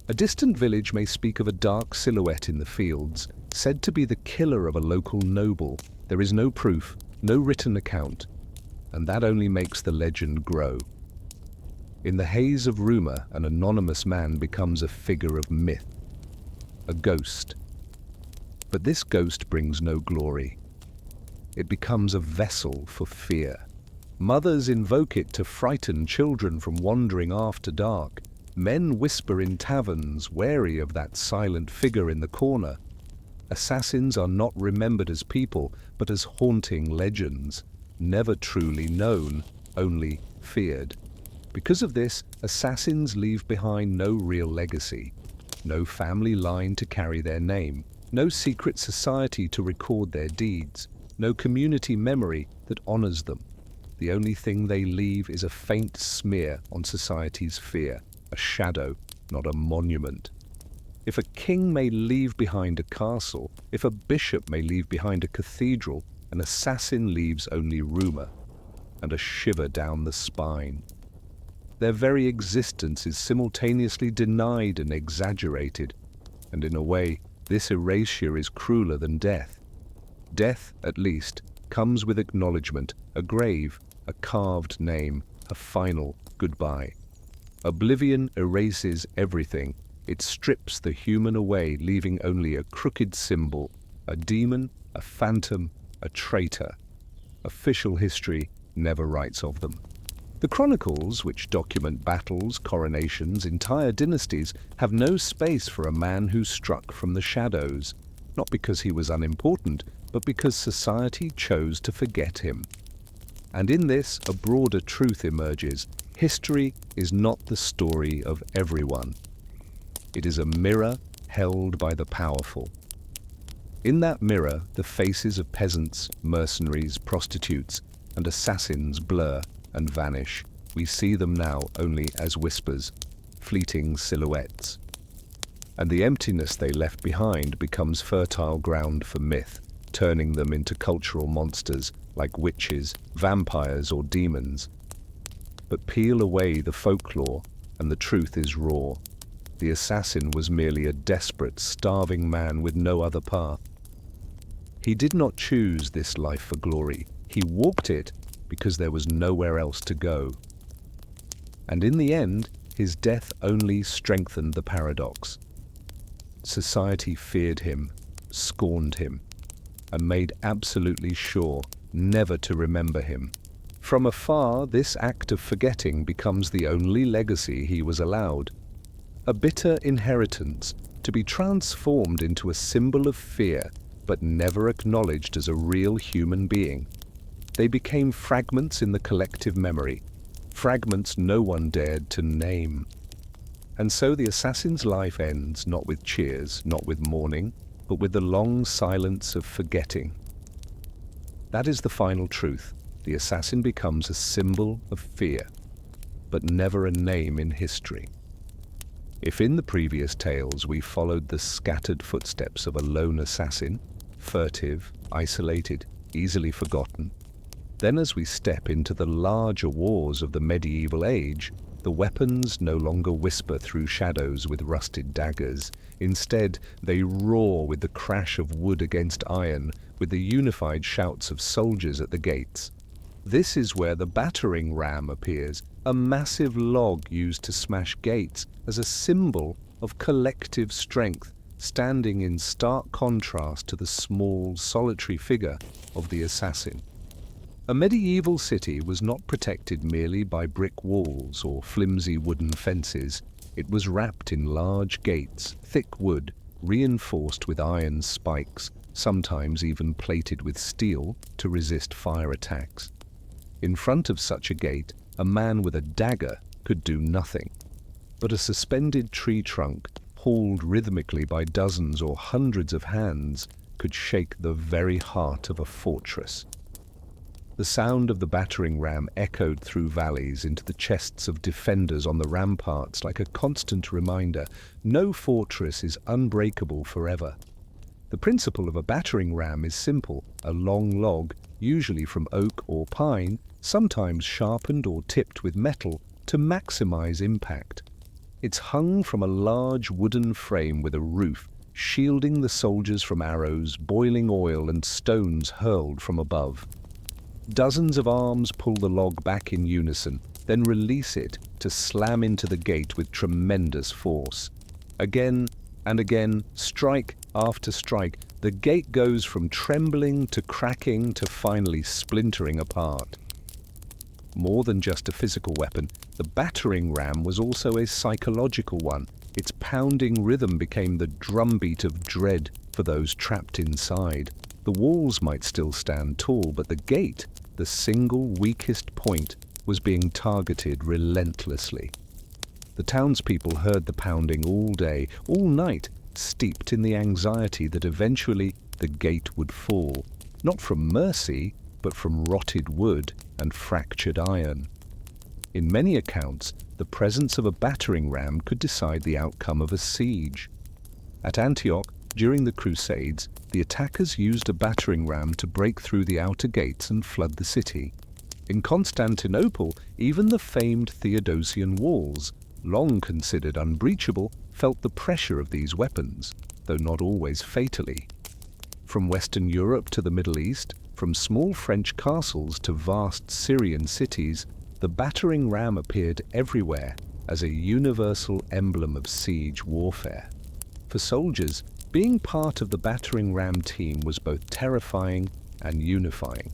A distant village may speak of a dark silhouette in the fields, said to be the killer of a local noble. There is no proof, no written account, and that only makes the legend grow. In the haze of rumor, an anonymous man becomes a figure of myth, a ghost. But this ghost brings no glory. It becomes a vessel for fear. Mothers invoke it to frighten children from wandering after dark. Men whisper in taverns, wary of that silent figure in the corner. Assassins are not remembered as people, but as haunting legends, never truly known, only feared. Because of this, assassins leave behind no real legacy, no family line to carry their name, no secret society to record their deeds, no community memory that honors them. The only thing they leave is a faint smear on society's fear, a shadow, not a monument. If a king may leave behind a castle, if a bishop may leave behind a cathedral, an assassin leaves only rumor and a shiver down the spine. Their very existence is simultaneously denied and exaggerated, and in a way, this erasure is crueler than death. Death, at least, comes with acknowledgement, a grave, a carved name, a final goodbye. Oblivion erases everything. It strips the human away, leaving only a crooked symbol, a demon, a phantom, a traitor. Official history never writes of them. The chronicles, which document battles, coronations, entire dynasties, have no space for a man who struck from the shadows. not because he was unimportant, but because society chose to forget him. And in this, a broader truth emerges. History is not the story of everyone. It is a mirror held by the powerful. In that mirror, the faces of peasants, mercenaries, prostitutes, and assassins blur and vanish. We see them now only as whispers, fleeting silhouettes. And the emptiness they left behind becomes fertile ground for myth, turning them into cultural monsters like witches, vampires, or demons. But peel away the folklore, and the truth is raw. The assassin was merely a desperate, starving man with no other path. He did not choose this life for glory. He walked it because there was nowhere else to go. And in the end, his death only strengthened the paradox. Society feared him, scorned him, and made absolutely sure never to remember him. From afar, this act of forgetting becomes the only legacy he was allowed. A bitter inheritance to be transformed into a symbol of fear, but never acknowledged as a real human being. They became fragments in the collective memory, fragments no one dared to name. And so the assassin's life ends not with cheers, not with mourning, but with the long silence of forgetting. That is the final truth. The assassin becomes a symbol of fear, but never a name in history. If in the previous tales we followed the scattered footsteps of a lone assassin, furtive, isolated, easily forgotten, then as we step into the larger wars of the medieval age, the weapons no longer whisper through shadows with rusted daggers. Instead, they roar with the crash of wood against iron, with the unified shouts of soldiers at the gates. This is where the battering ram appears, a massive log used to smash gates as a symbol of collective strength, standing in stark contrast to the small, solitary figure of the assassin. A medieval city was not protected merely by brick walls or flimsy wooden fences. It was wrapped in large gates, thick wood, reinforced with iron spikes, sometimes even plated with steel to resist fire attacks. In front of such a gate, a man with a dagger could do nothing, but a suspended tree trunk, hauled rhythmically by dozens or hundreds of hands, could shake the very heart of a fortress. The sound of the battering ram echoed through valleys into the chests of defenders on the ramparts like a constant reminder: no fortress is unbreakable forever. The principle of a battering ram is simple: a long log, usually from oak or pine, sometimes sharpened or tipped with metal to maximize impact. It's hung from a large wooden frame with a roof, shielding the soldiers from arrows, boiling oil, and stones hurled from above. Dozens of arms pull the log back in unison, then release it to slam into the gate with tremendous force. Again and again, strike after strike, the gate goes from trembling to cracking to finally splintering apart. More than just a physical weapon, the battering ram was also a psychological one. Its pounding rhythm became the drumbeat of dread for those trapped inside. The walls might still stand tall, but the gate, the single weakest point, was being targeted relentlessly. The townspeople heard the pounding all day, all night, steeped in the anxiety that eventually the gate would fall, not from mercy, but from rotted wood and fractured iron. In many accounts, the presence of a battering ram could decide the outcome of a siege. At Antioch, during the Crusades, the attackers used a battering ram to break through the outer gates and flood the city. In Constantinople, even the famed Theodosian walls, long considered unbreachable, felt the pressure of these weapons, though not always fatally. From Western Europe to the Middle East, from small French castles to vast Syrian cities, the battering ram appeared everywhere as a universal emblem of siege warfare. For soldiers, being part of the battering ram team was both terrifying and unifying.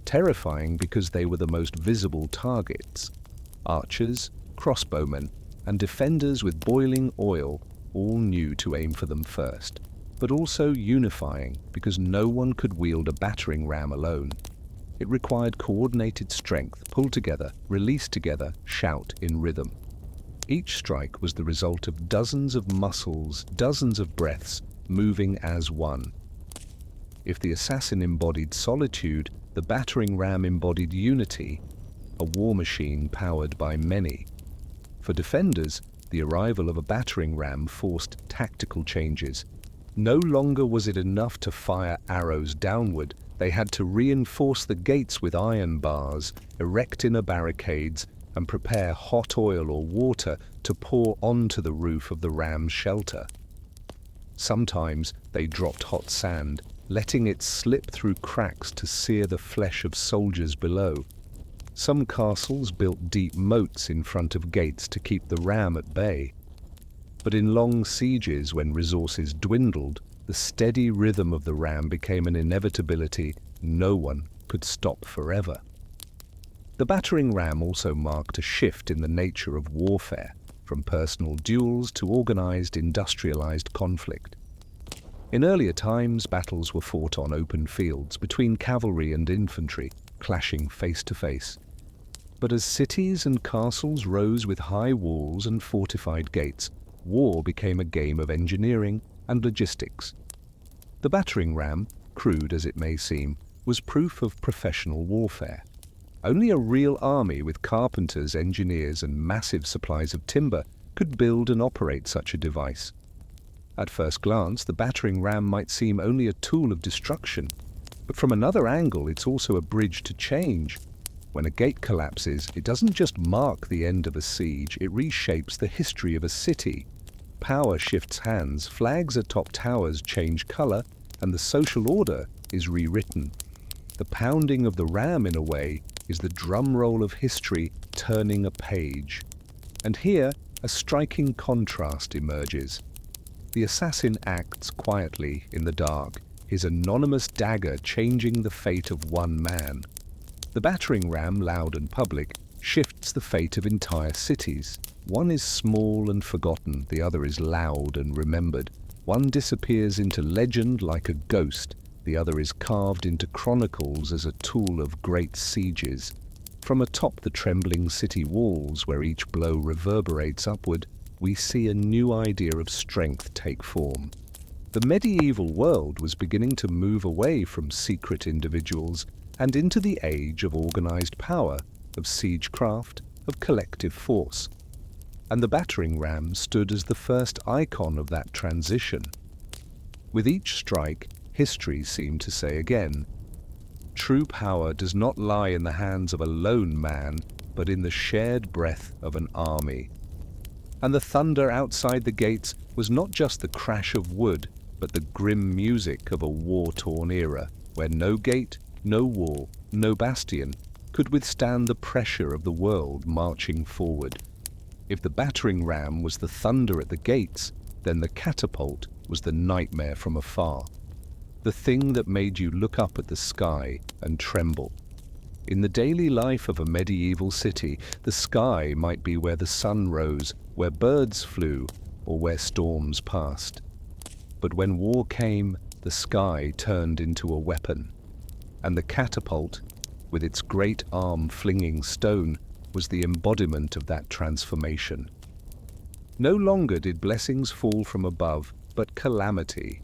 Terrifying because they were the most visible targets. Archers, crossbowmen, and defenders with boiling oil all knew to aim for them first. but also unifying because no one could wield a battering ram alone. It required coordinated strength, pull together, release together, shout in rhythm. Each strike was the result of dozens of muscles, dozens of breaths, moving as one. If the assassin embodied solitude, the battering ram embodied unity, a war machine powered by many. For defenders, the arrival of a battering ram forced tactical changes. No longer was it enough to fire arrows downward, they had to reinforce the gates with iron bars, erect inner barricades, and prepare hot oil or water to pour onto the roof of the ram's shelter. Sometimes they dropped hot sand, letting it slip through cracks to sear the flesh of soldiers below. Some castles built deep moats in front of gates to keep the ram at bay. But in long sieges, when resources dwindled, the steady rhythm of the ram became an inevitability no one could stop forever. The battering ram also marked a shift in the nature of warfare, from personal duels to organized, industrialized conflict. In earlier times, battles were fought on open fields between cavalry and infantry, clashing face to face. But as cities and castles rose with high walls and fortified gates, war became a game of engineering and logistics. The battering ram, crude as it may seem, was proof of professional warfare. Only a real army with carpenters, engineers, and massive supplies of timber could build and operate such a device. At first glance, the battering ram might seem only a tool of destruction, but from another angle, it's also a bridge to change. When a gate collapses, it doesn't just mark the end of a siege, it reshapes the history of a city. Power shifts hands, flags atop towers change color, and the social order is rewritten. The pounding of the ram, in a way, is the drum roll of history turning a page. And here, a striking contrast emerges. The assassin acts quietly in the dark, his anonymous dagger changing the fate of one man. The battering ram, loud and public, shifts the fate of entire cities. One is small and forgotten, the other is loud and remembered. One disappears into legend like a ghost, the other is carved into chronicles as a tool of great sieges. From atop the trembling city walls, where each blow reverberates upward, we see a new idea of strength take form. The medieval world was beginning to move away from secret individuals and into the age of organized power, of siegecraft, of collective force. And the battering ram stood as the first icon of that transition. With each strike, history seemed to say again, true power does not lie in the hands of a lone man, but in the shared breath of an army. And the thunder outside the gates was not just the crash of wood, but the grim music of a war-torn era, where no gate, no wall, no bastion could withstand the pressure of the world marching forward. If the battering ram was the thunder at the gates, then the catapult was the nightmare from afar, the thing that made you look up at the sky and tremble. In the daily life of a medieval city, the sky might be where the sun rose, where birds flew, or where storms passed. But when war came, the sky turned into a weapon, and the catapult, with its great arm flinging stone, was the embodiment of that transformation. No longer did blessings fall from above, but calamity.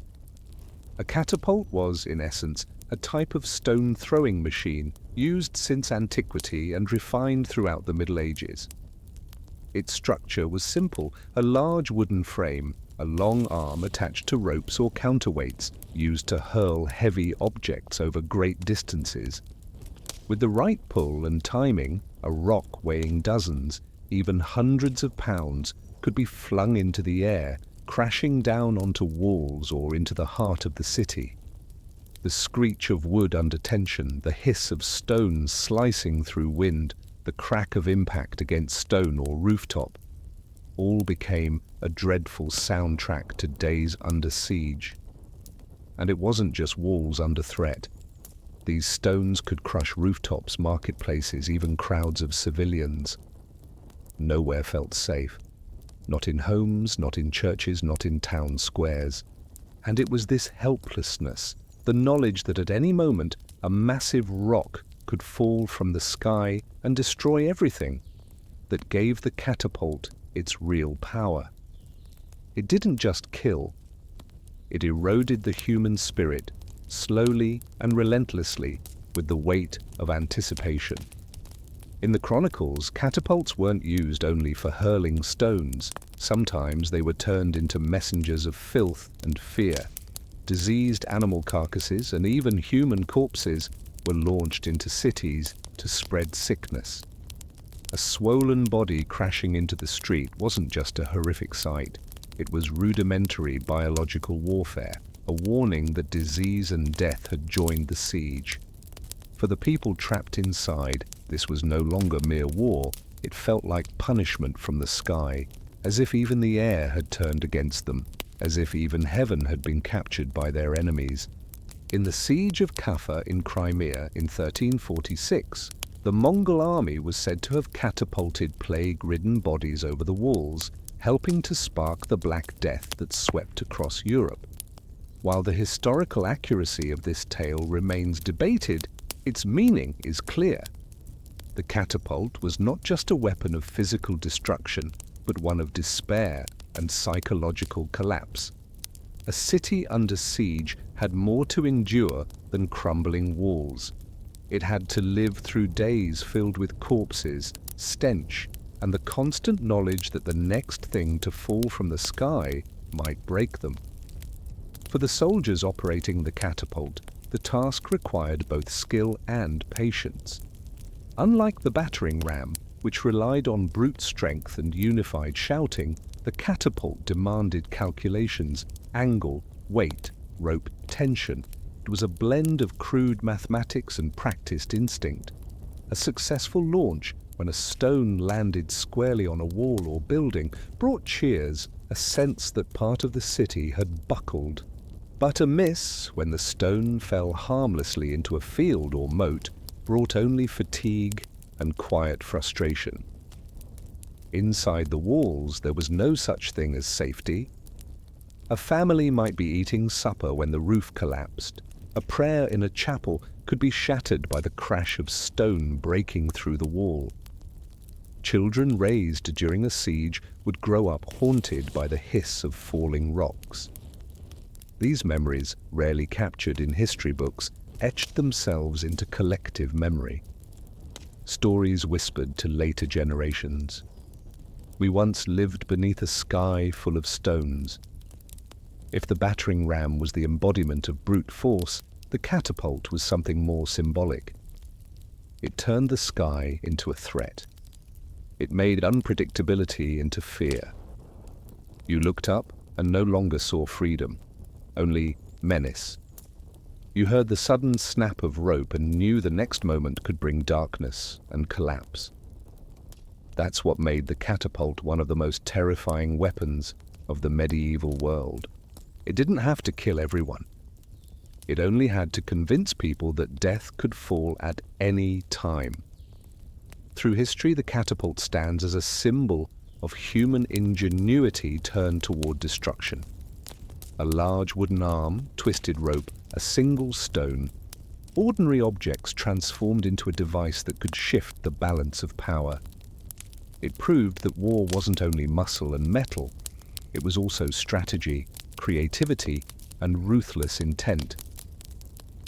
A catapult was, in essence, a type of stone-throwing machine used since antiquity and refined throughout the Middle Ages. Its structure was simple, a large wooden frame, a long arm attached to ropes or counterweights, used to hurl heavy objects over great distances. With the right pull and timing, a rock weighing dozens, even hundreds of pounds, could be flung into the air, crashing down onto walls or into the heart of the city. The screech of wood under tension, the hiss of stones slicing through wind, the crack of impact against stone or rooftop, all became a dreadful soundtrack to days under siege. And it wasn't just walls under threat. These stones could crush rooftops, marketplaces, even crowds of civilians. Nowhere felt safe. Not in homes, not in churches, not in town squares. And it was this helplessness, the knowledge that at any moment a massive rock could fall from the sky and destroy everything, that gave the catapult its real power. It didn't just kill, it eroded the human spirit, slowly and relentlessly, with the weight of anticipation. In the Chronicles, catapults weren't used only for hurling stones. Sometimes they were turned into messengers of filth and fear. Diseased animal carcasses and even human corpses were launched into cities to spread sickness. A swollen body crashing into the street wasn't just a horrific sight. It was rudimentary biological warfare, a warning that disease and death had joined the siege. For the people trapped inside, this was no longer mere war. It felt like punishment from the sky, as if even the air had turned against them, as if even heaven had been captured by their enemies. In the siege of Kaffa in Crimea in 1346, the Mongol army was said to have catapulted plague-ridden bodies over the walls, helping to spark the Black Death that swept across Europe. While the historical accuracy of this tale remains debated, its meaning is clear. The catapult was not just a weapon of physical destruction, but one of despair and psychological collapse. A city under siege had more to endure than crumbling walls. It had to live through days filled with corpses, stench, and the constant knowledge that the next thing to fall from the sky might break them. For the soldiers operating the catapult, the task required both skill and patience. Unlike the battering ram, which relied on brute strength and unified shouting, the catapult demanded calculations, angle, weight, rope tension. It was a blend of crude mathematics and practiced instinct. A successful launch, when a stone landed squarely on a wall or building, brought cheers, a sense that part of the city had buckled. But a miss, when the stone fell harmlessly into a field or moat, brought only fatigue and quiet frustration. Inside the walls, there was no such thing as safety. A family might be eating supper when the roof collapsed. A prayer in a chapel could be shattered by the crash of stone breaking through the wall. Children raised during a siege would grow up haunted by the hiss of falling rocks. These memories, rarely captured in history books, etched themselves into collective memory. Stories whispered to later generations. We once lived beneath a sky full of stones. If the battering ram was the embodiment of brute force, the catapult was something more symbolic. It turned the sky into a threat. It made unpredictability into fear. You looked up and no longer saw freedom, only menace. You heard the sudden snap of rope and knew the next moment could bring darkness and collapse. That's what made the catapult one of the most terrifying weapons of the medieval world. It didn't have to kill everyone. It only had to convince people that death could fall at any time. Through history, the catapult stands as a symbol of human ingenuity turned toward destruction. A large wooden arm, twisted rope, a single stone, ordinary objects transformed into a device that could shift the balance of power. It proved that war wasn't only muscle and metal, it was also strategy, creativity, and ruthless intent.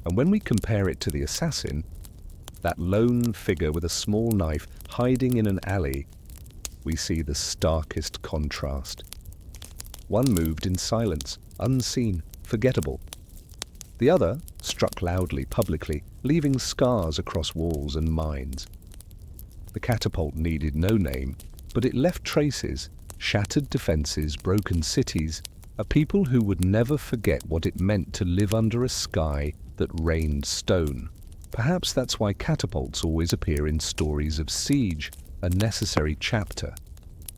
And when we compare it to the assassin, that lone figure with a small knife hiding in an alley, we see the starkest contrast. One moved in silence, unseen, forgettable. The other struck loudly, publicly, leaving scars across walls and minds. The catapult needed no name, but it left traces, shattered defenses, broken cities, a people who would never forget what it meant to live under a sky that rained stone. Perhaps that's why catapults always appear in stories of siege, a necessary chapter.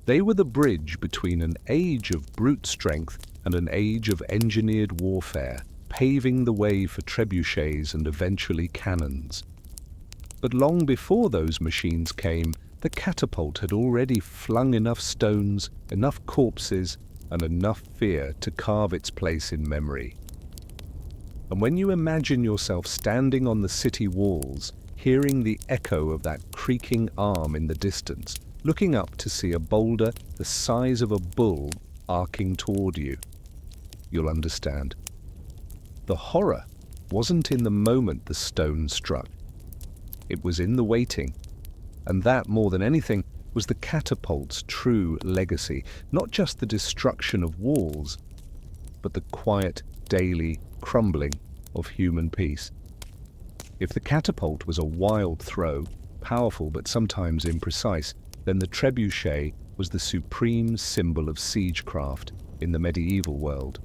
They were the bridge between an age of brute strength and an age of engineered warfare, paving the way for trebuchets and eventually cannons. But long before those machines came, the catapult had already flung enough stones, enough corpses, and enough fear to carve its place in memory. And when you imagine yourself standing on the city walls, hearing the echo of that creaking arm in the distance, looking up to see a boulder the size of a bull arcing toward you, you'll understand. The horror wasn't in the moment the stone struck. It was in the waiting. And that, more than anything, was the catapult's true legacy, not just the destruction of walls, but the quiet, daily crumbling of human peace. If the catapult was a wild throw, powerful but sometimes imprecise, then the trebuchet was the supreme symbol of siegecraft in the medieval world.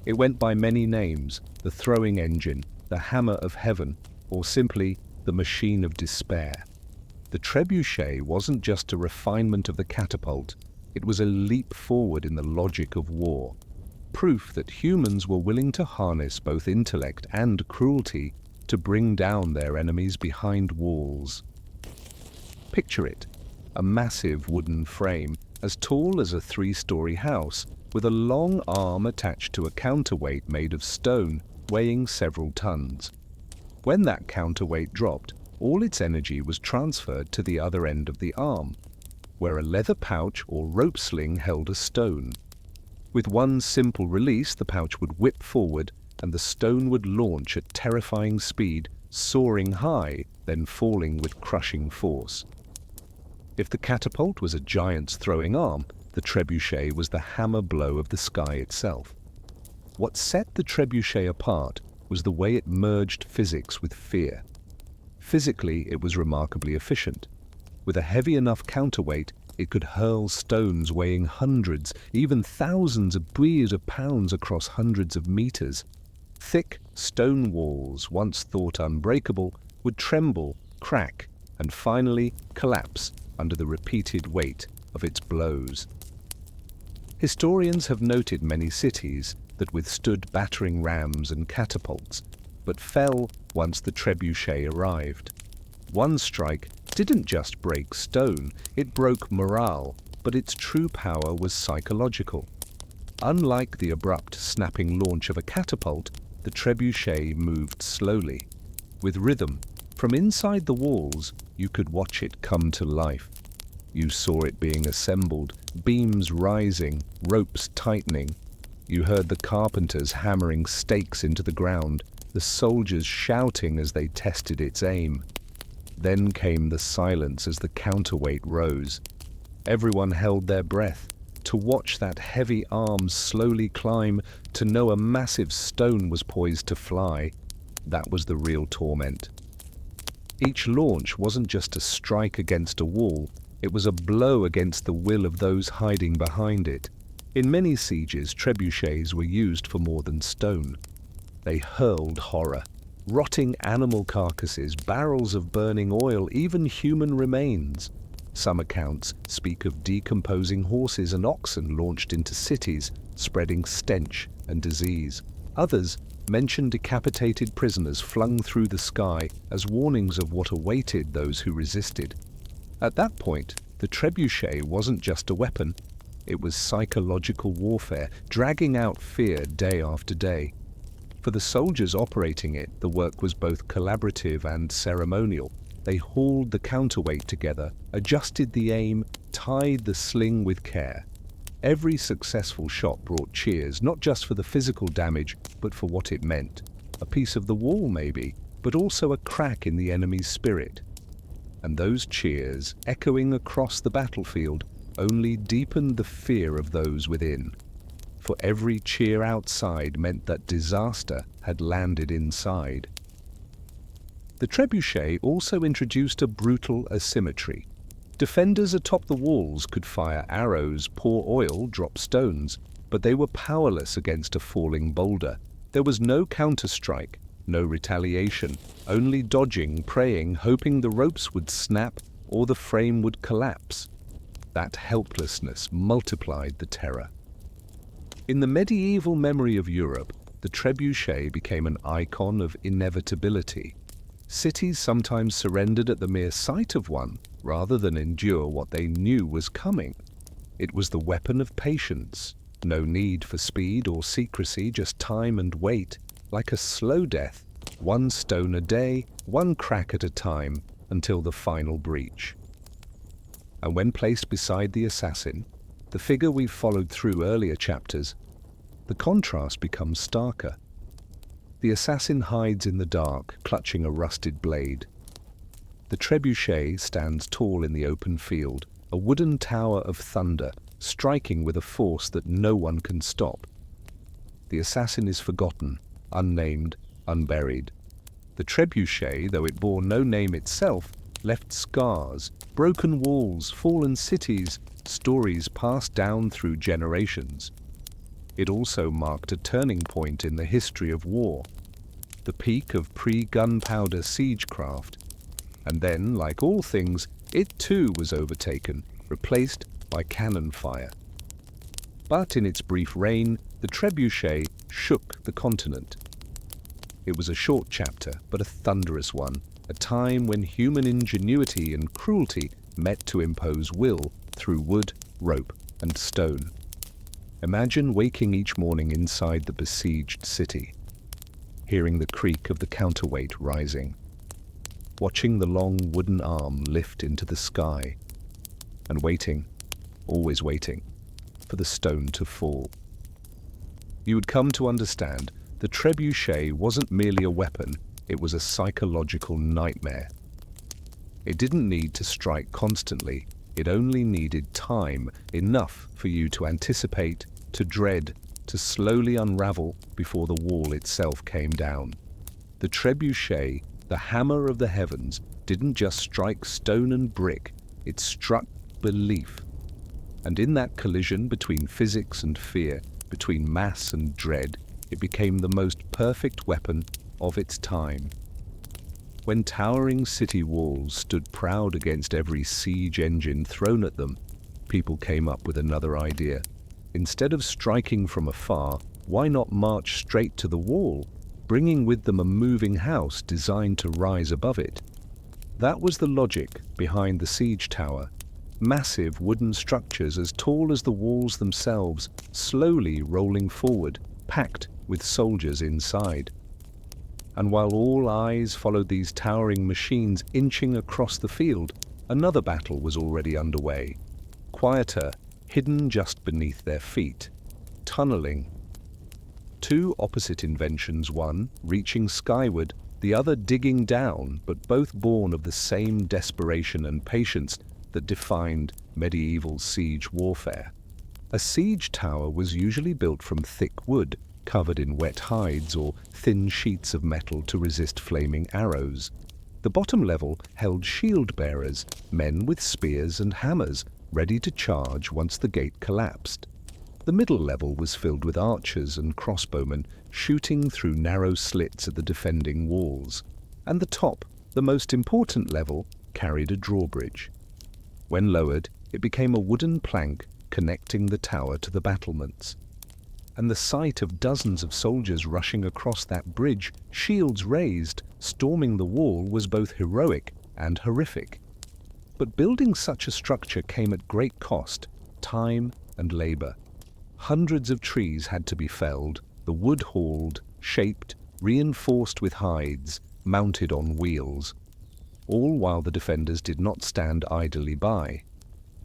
It went by many names: the throwing engine, the hammer of heaven, or simply the machine of despair. The trebuchet wasn't just a refinement of the catapult, it was a leap forward in the logic of war. Proof that humans were willing to harness both intellect and cruelty to bring down their enemies behind walls. Picture it, a massive wooden frame, as tall as a 3-story house, with a long arm attached to a counterweight made of stone, weighing several tons. When that counterweight dropped, all its energy was transferred to the other end of the arm, where a leather pouch or rope sling held a stone. With one simple release, the pouch would whip forward, and the stone would launch at terrifying speed, soaring high, then falling with crushing force. If the catapult was a giant's throwing arm, the trebuchet was the hammer blow of the sky itself. What set the trebuchet apart was the way it merged physics with fear. Physically, it was remarkably efficient. With a heavy enough counterweight, it could hurl stones weighing hundreds, even thousands of pounds across hundreds of meters. Thick stone walls, once thought unbreakable, would tremble, crack, and finally collapse under the repeated weight of its blows. Historians have noted many cities that withstood battering rams and catapults, but fell once the trebuchet arrived. One strike didn't just break stone, it broke morale, but its true power was psychological. Unlike the abrupt, snapping launch of a catapult, the trebuchet moved slowly. With rhythm, from inside the walls, you could watch it come to life. You saw it being assembled, beams rising, ropes tightening. You heard the carpenters hammering stakes into the ground, the soldiers shouting as they tested its aim. Then came the silence as the counterweight rose. Everyone held their breath. To watch that heavy arm slowly climb, to know a massive stone was poised to fly, that was the real torment. Each launch wasn't just a strike against a wall, it was a blow against the will of those hiding behind it. In many sieges, trebuchets were used for more than stone. They hurled horror. Rotting animal carcasses, barrels of burning oil, even human remains. Some accounts speak of decomposing horses and oxen launched into cities, spreading stench and disease. Others mention decapitated prisoners flung through the sky as warnings of what awaited those who resisted. At that point, the trebuchet wasn't just a weapon, it was psychological warfare, dragging out fear day after day. For the soldiers operating it, the work was both collaborative and ceremonial. They hauled the counterweight together, adjusted the aim, tied the sling with care. Every successful shot brought cheers, not just for the physical damage, but for what it meant. A piece of the wall, maybe, but also a crack in the enemy's spirit. And those cheers, echoing across the battlefield, only deepened the fear of those within. For every cheer outside meant that disaster had landed inside. The trebuchet also introduced a brutal asymmetry. Defenders atop the walls could fire arrows, pour oil, drop stones, but they were powerless against a falling boulder. There was no counterstrike, no retaliation, only dodging, praying, hoping the ropes would snap or the frame would collapse. That helplessness multiplied the terror. In the medieval memory of Europe, the trebuchet became an icon of inevitability. Cities sometimes surrendered at the mere sight of one, rather than endure what they knew was coming. It was the weapon of patience, No need for speed or secrecy, just time and wait, like a slow death, one stone a day, one crack at a time, until the final breach. And when placed beside the assassin, the figure we've followed through earlier chapters, the contrast becomes starker. The assassin hides in the dark, clutching a rusted blade. The trebuchet stands tall in the open field, a wooden tower of thunder, striking with a force that no one can stop. The assassin is forgotten, unnamed, unburied. The trebuchet, though it bore no name itself, left scars, broken walls, fallen cities, stories passed down through generations. It also marked a turning point in the history of war, the peak of pre-gunpowder siegecraft. And then, like all things, it too was overtaken, replaced by cannon fire. But in its brief reign, the trebuchet shook the continent. It was a short chapter, but a thunderous one, a time when human ingenuity and cruelty met to impose will through wood, rope, and stone. Imagine waking each morning inside the besieged city, hearing the creak of the counterweight rising, watching the long wooden arm lift into the sky, and waiting, always waiting, for the stone to fall. You would come to understand the trebuchet wasn't merely a weapon, it was a psychological nightmare. It didn't need to strike constantly, it only needed time, enough for you to anticipate, to dread, to slowly unravel before the wall itself came down. The trebuchet, the hammer of the heavens, didn't just strike stone and brick, it struck belief. And in that collision between physics and fear, between mass and dread, it became the most perfect weapon of its time. When towering city walls stood proud against every siege engine thrown at them, people came up with another idea. Instead of striking from afar, why not march straight to the wall, bringing with them a moving house designed to rise above it? That was the logic behind the siege tower. Massive wooden structures as tall as the walls themselves, slowly rolling forward, packed with soldiers inside. And while all eyes followed these towering machines inching across the field, another battle was already underway. Quieter, hidden just beneath their feet. Tunneling. Two opposite inventions, one reaching skyward, the other digging down, but both born of the same desperation and patience that defined medieval siege warfare. A siege tower was usually built from thick wood, covered in wet hides or thin sheets of metal to resist flaming arrows. The bottom level held shield bearers, men with spears and hammers, ready to charge once the gate collapsed. The middle level was filled with archers and crossbowmen, shooting through narrow slits at the defending walls. And the top, the most important level, carried a drawbridge. When lowered, it became a wooden plank connecting the tower to the battlements. And the sight of dozens of soldiers rushing across that bridge, shields raised, storming the wall, was both heroic and horrific. But building such a structure came at great cost, time and labor. Hundreds of trees had to be felled, the wood hauled, shaped, reinforced with hides, mounted on wheels. All while the defenders did not stand idly by.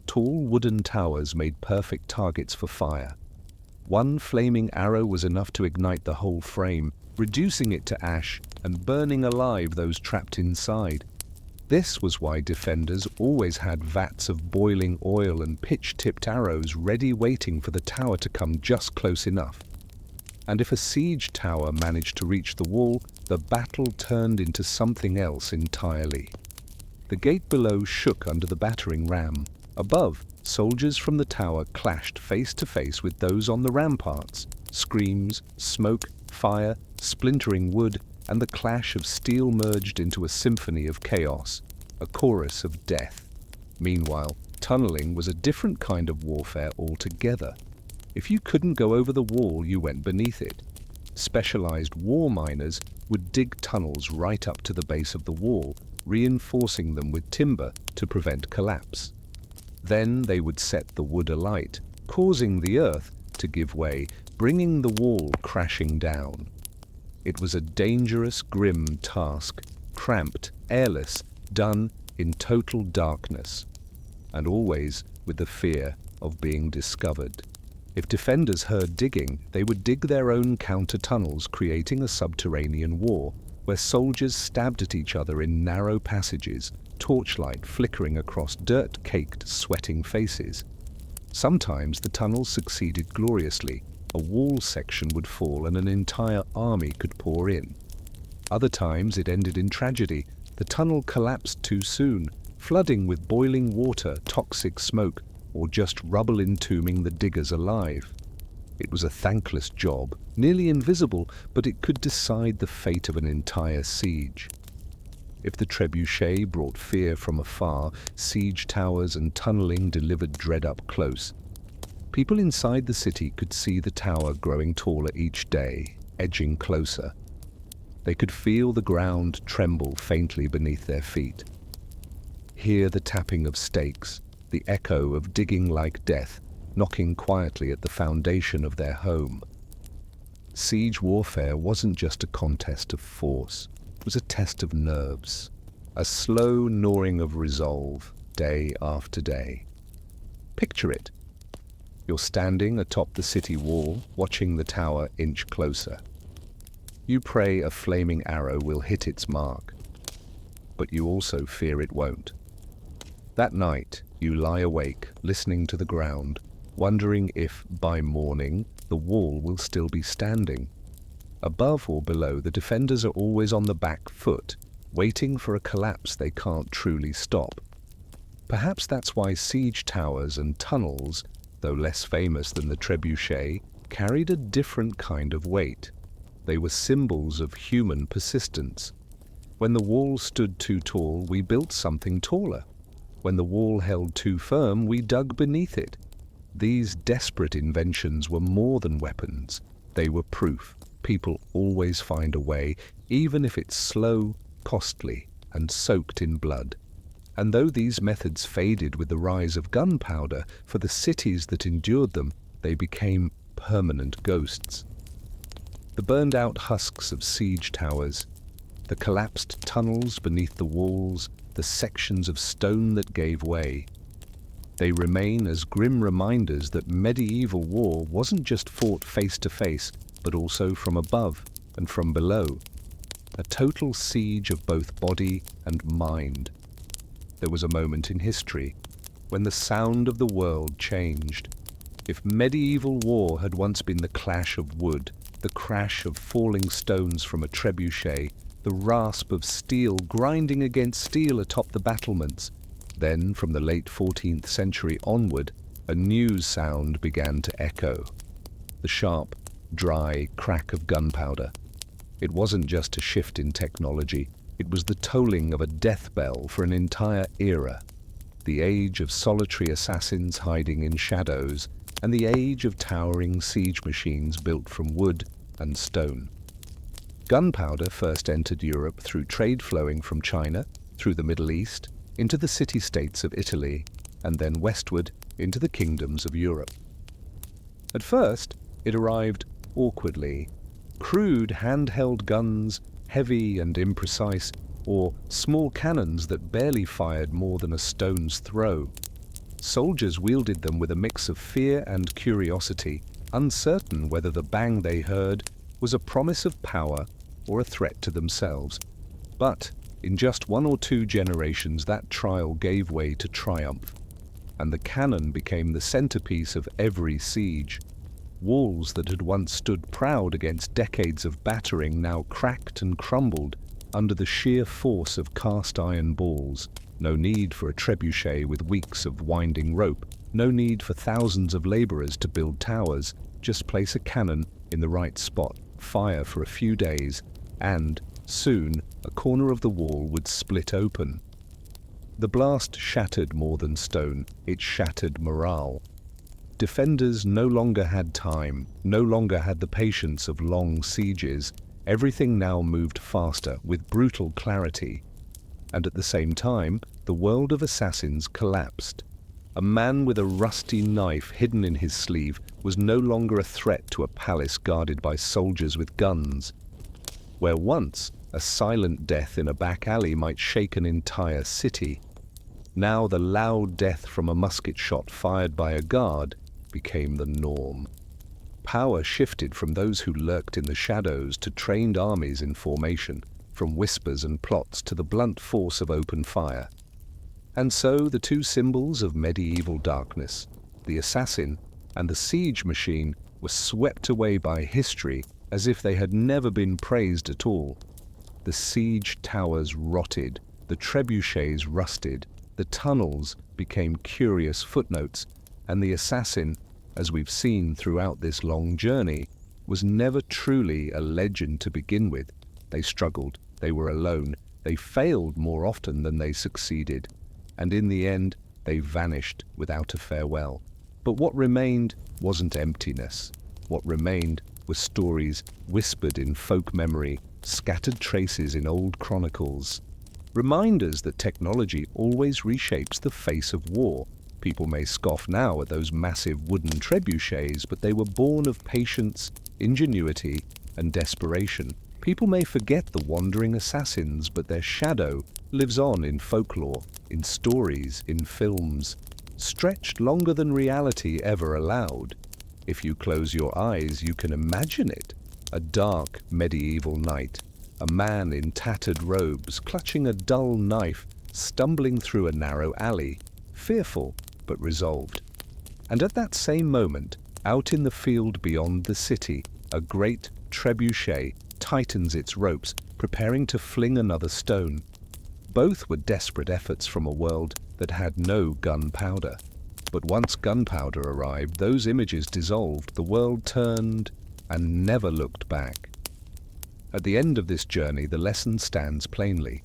Tall wooden towers made perfect targets for fire. One flaming arrow was enough to ignite the whole frame, reducing it to ash and burning alive those trapped inside. This was why defenders always had vats of boiling oil and pitch-tipped arrows ready waiting for the tower to come just close enough. And if a siege tower managed to reach the wall, the battle turned into something else entirely. The gate below shook under the battering ram. Above, soldiers from the tower clashed face to face with those on the ramparts. Screams, smoke, fire, splintering wood, and the clash of steel merged into a symphony of chaos, a chorus of death. Meanwhile, tunneling was a different kind of warfare altogether. If you couldn't go over the wall, you went beneath it. Specialized war miners would dig tunnels right up to the base of the wall, reinforcing them with timber to prevent collapse. Then they would set the wood alight, causing the earth, to give way, bringing the wall crashing down. It was a dangerous, grim task, cramped, airless, done in total darkness, and always with the fear of being discovered. If defenders heard digging, they would dig their own counter-tunnels, creating a subterranean war, where soldiers stabbed at each other in narrow passages, torchlight flickering across dirt-caked, sweating faces. Sometimes the tunnels succeeded gloriously. A wall section would fall and an entire army could pour in. Other times it ended in tragedy. The tunnel collapsed too soon, flooding with boiling water, toxic smoke, or just rubble entombing the diggers alive. It was a thankless job, nearly invisible, but it could decide the fate of an entire siege. If the trebuchet brought fear from afar, siege towers and tunneling delivered dread up close. People inside the city could see the tower growing taller each day, edging closer. They could feel the ground tremble faintly beneath their feet. Hear the tapping of stakes, the echo of digging like death, knocking quietly at the foundation of their home. Siege warfare wasn't just a contest of force. It was a test of nerves, a slow gnawing of resolve, day after day. Picture it. You're standing atop the city wall, watching the tower inch closer. You pray a flaming arrow will hit its mark, but you also fear it won't. That night, you lie awake, listening to the ground, wondering if, by morning, the wall will still be standing. Above or below, the defenders are always on the back foot, waiting for a collapse they can't truly stop. Perhaps that's why siege towers and tunnels, though less famous than the trebuchet, carried a different kind of weight. They were symbols of human persistence. When the wall stood too tall, we built something taller. When the wall held too firm, we dug beneath it. These desperate inventions were more than weapons. They were proof. People always find a way, even if it's slow, costly, and soaked in blood. And though these methods faded with the rise of gunpowder, for the cities that endured them, they became permanent ghosts. The burned-out husks of siege towers, the collapsed tunnels beneath the walls, the sections of stone that gave way. They remain as grim reminders that medieval war wasn't just fought face to face, but also from above and from below. A total siege of both body and mind. There was a moment in history when the sound of the world changed. If medieval war had once been the clash of wood, the crash of falling stones from a trebuchet, the rasp of steel grinding against steel atop the battlements, then from the late 14th century onward, a new sound began to echo. The sharp, dry crack of gunpowder. It wasn't just a shift in technology, it was the tolling of a death bell for an entire era. The age of solitary assassins hiding in shadows, and the age of towering siege machines built from wood and stone. Gunpowder first entered Europe through trade flowing from China, through the Middle East, into the city-states of Italy, and then westward into the kingdoms of Europe. At first, it arrived awkwardly. Crude handheld guns, heavy and imprecise, or small cannons that barely fired more than a stone's throw. Soldiers wielded them with a mix of fear and curiosity, uncertain whether the bang they heard was a promise of power or a threat to themselves. But in just 1 or 2 generations, that trial gave way to triumph, and the cannon became the centerpiece of every siege. Walls that had once stood proud against decades of battering now cracked and crumbled under the sheer force of cast iron balls. No need for a trebuchet with weeks of winding rope, no need for thousands of laborers to build towers. Just place a cannon in the right spot, fire for a few days, and soon a corner of the wall would split open. The blast shattered more than stone, it shattered morale. Defenders no longer had time, no longer had the patience of long sieges. Everything now moved faster, with brutal clarity. And at the same time, the world of assassins collapsed. A man with a rusty knife hidden in his sleeve was no longer a threat to a palace guarded by soldiers with guns. Where once a silent death in a back alley might shake an entire city, now the loud death from a musket shot fired by a guard became the norm. Power shifted from those who lurked in the shadows to trained armies in formation, from whispers and plots to the blunt force of open fire. And so the two symbols of medieval darkness, the assassin and the siege machine, were swept away by history as if they had never been praised at all. The siege towers rotted, the trebuchets rusted, the tunnels became curious footnotes, and the assassin, as we've seen throughout this long journey, was never truly a legend to begin with. They struggled, they were alone, they failed more often than they succeeded, and in the end they vanished without a farewell. But what remained wasn't emptiness. What remained were stories whispered in folk memory, scattered traces in old chronicles. Reminders that technology always reshapes the face of war. People may scoff now at those massive wooden trebuchets, but they were born of patience, ingenuity, and desperation. People may forget the wandering assassins, but their shadow lives on in folklore, in stories, in films, stretched longer than reality ever allowed. If you close your eyes, you can imagine it. A dark medieval night, a man in tattered robes, clutching a dull knife, stumbling through a narrow alley, fearful but resolved. And at that same moment, out in the field beyond the city, a great trebuchet tightens its ropes, preparing to fling another stone. Both were desperate efforts from a world that had no gunpowder. But once gunpowder arrived, those images dissolved, the world turned and never looked back. At the end of this journey, the lesson stands plainly.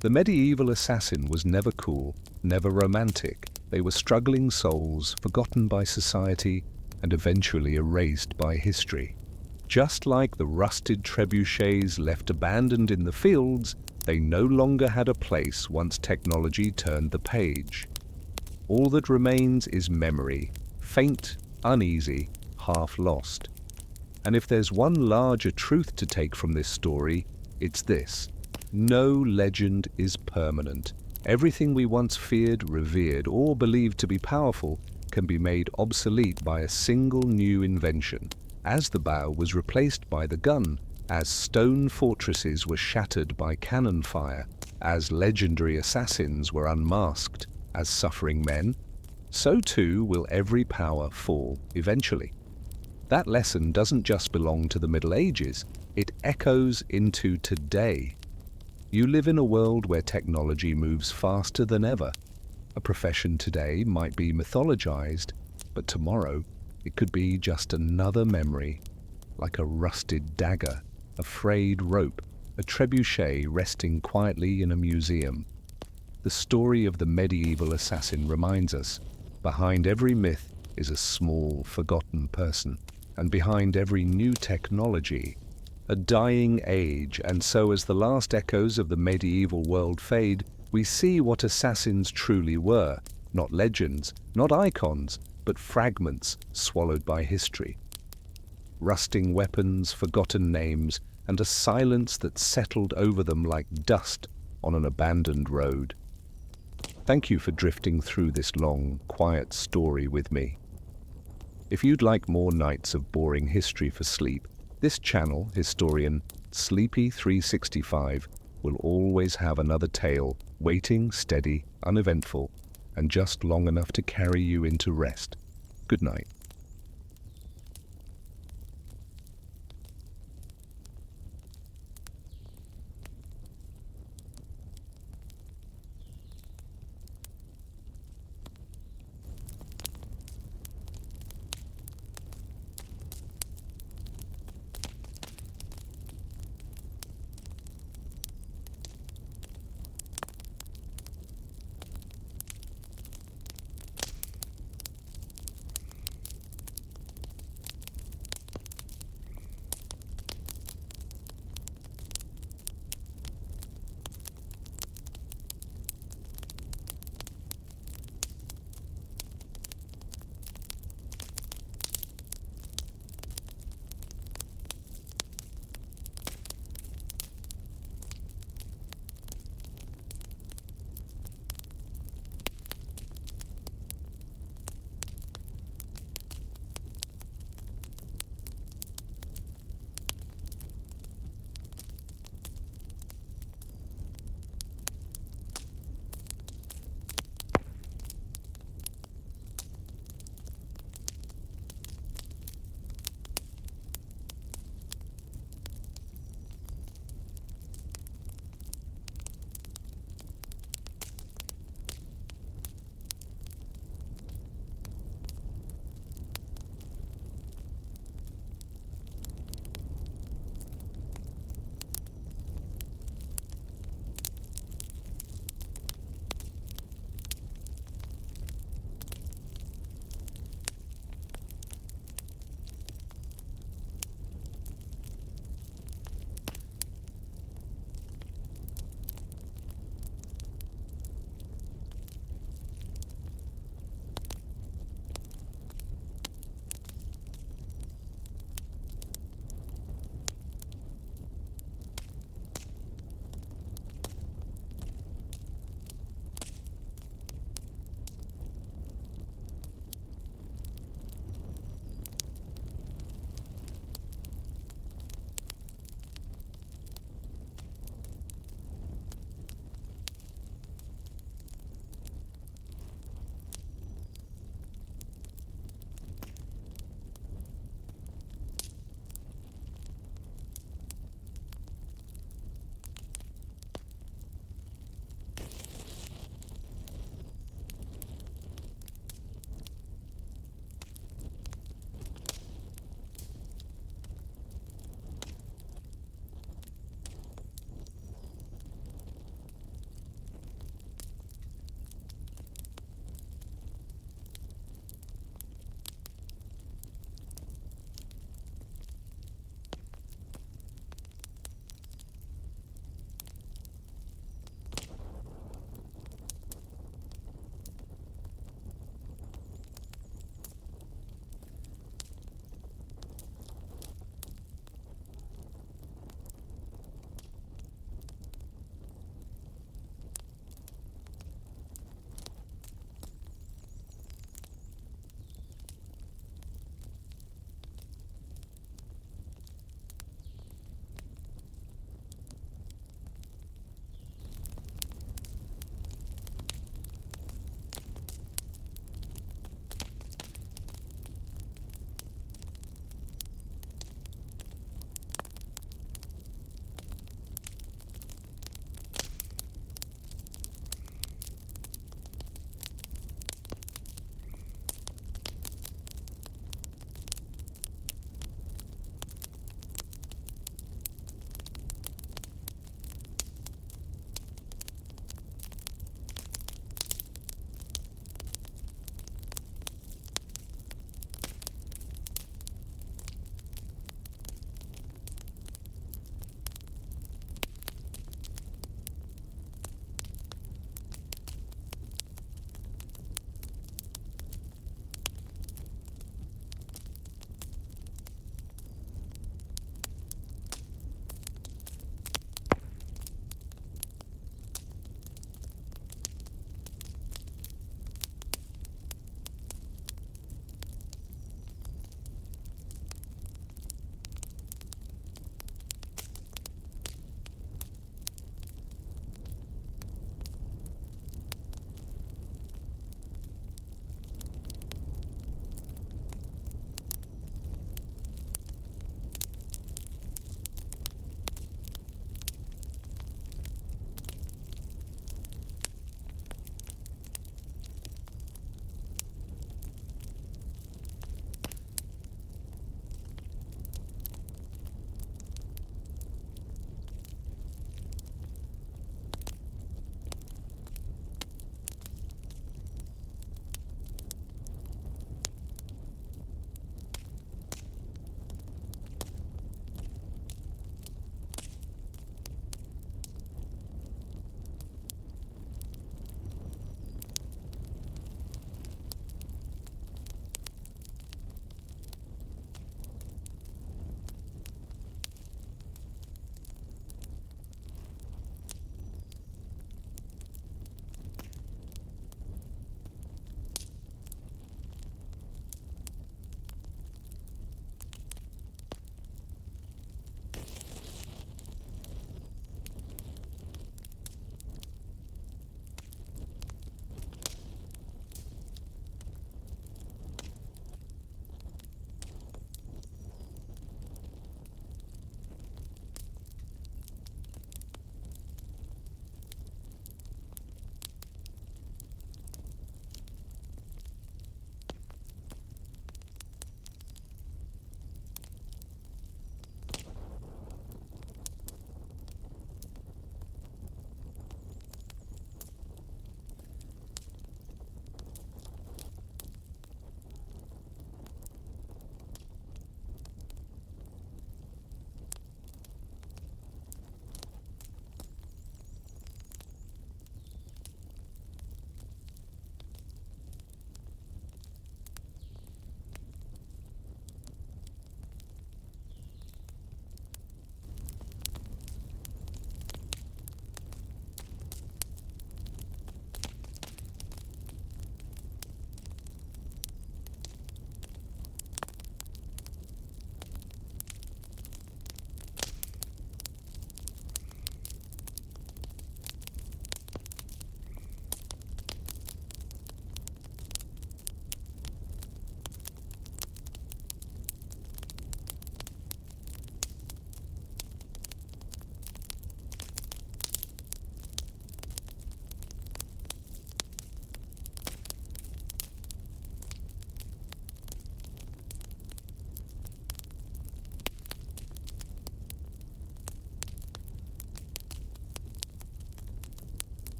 The medieval assassin was never cool, never romantic. They were struggling souls, forgotten by society and eventually erased by history. Just like the rusted trebuchets left abandoned in the fields, they no longer had a place once technology turned the page. All that remains is memory, faint, uneasy, half lost. And if there's one larger truth to take from this story, it's this: no legend is permanent. Everything we once feared, revered, or believed to be powerful can be made obsolete by a single new invention. As the bow was replaced by the gun, as stone fortresses were shattered by cannon fire, as legendary assassins were unmasked as suffering men, so too will every power fall eventually. That lesson doesn't just belong to the Middle Ages, it echoes into today. You live in a world where technology moves faster than ever. A profession today might be mythologized, but tomorrow it could be just another memory, like a rusted dagger, a frayed rope, a trebuchet resting quietly in a museum. The story of the medieval assassin reminds us, behind every myth is a small, forgotten person, and behind every new technology, a dying age. And so as the last echoes of the medieval world fade, we see what assassins truly were, not legends, not icons, but fragments swallowed by history. Rusting weapons, forgotten names, and a silence that settled over them like dust on an abandoned road. Thank you for drifting through this long, quiet story with me. If you'd like more nights of boring history for sleep, this channel, historian Sleepy365, will always have another tale, waiting, steady, uneventful, and just long enough to carry you into rest. Good night.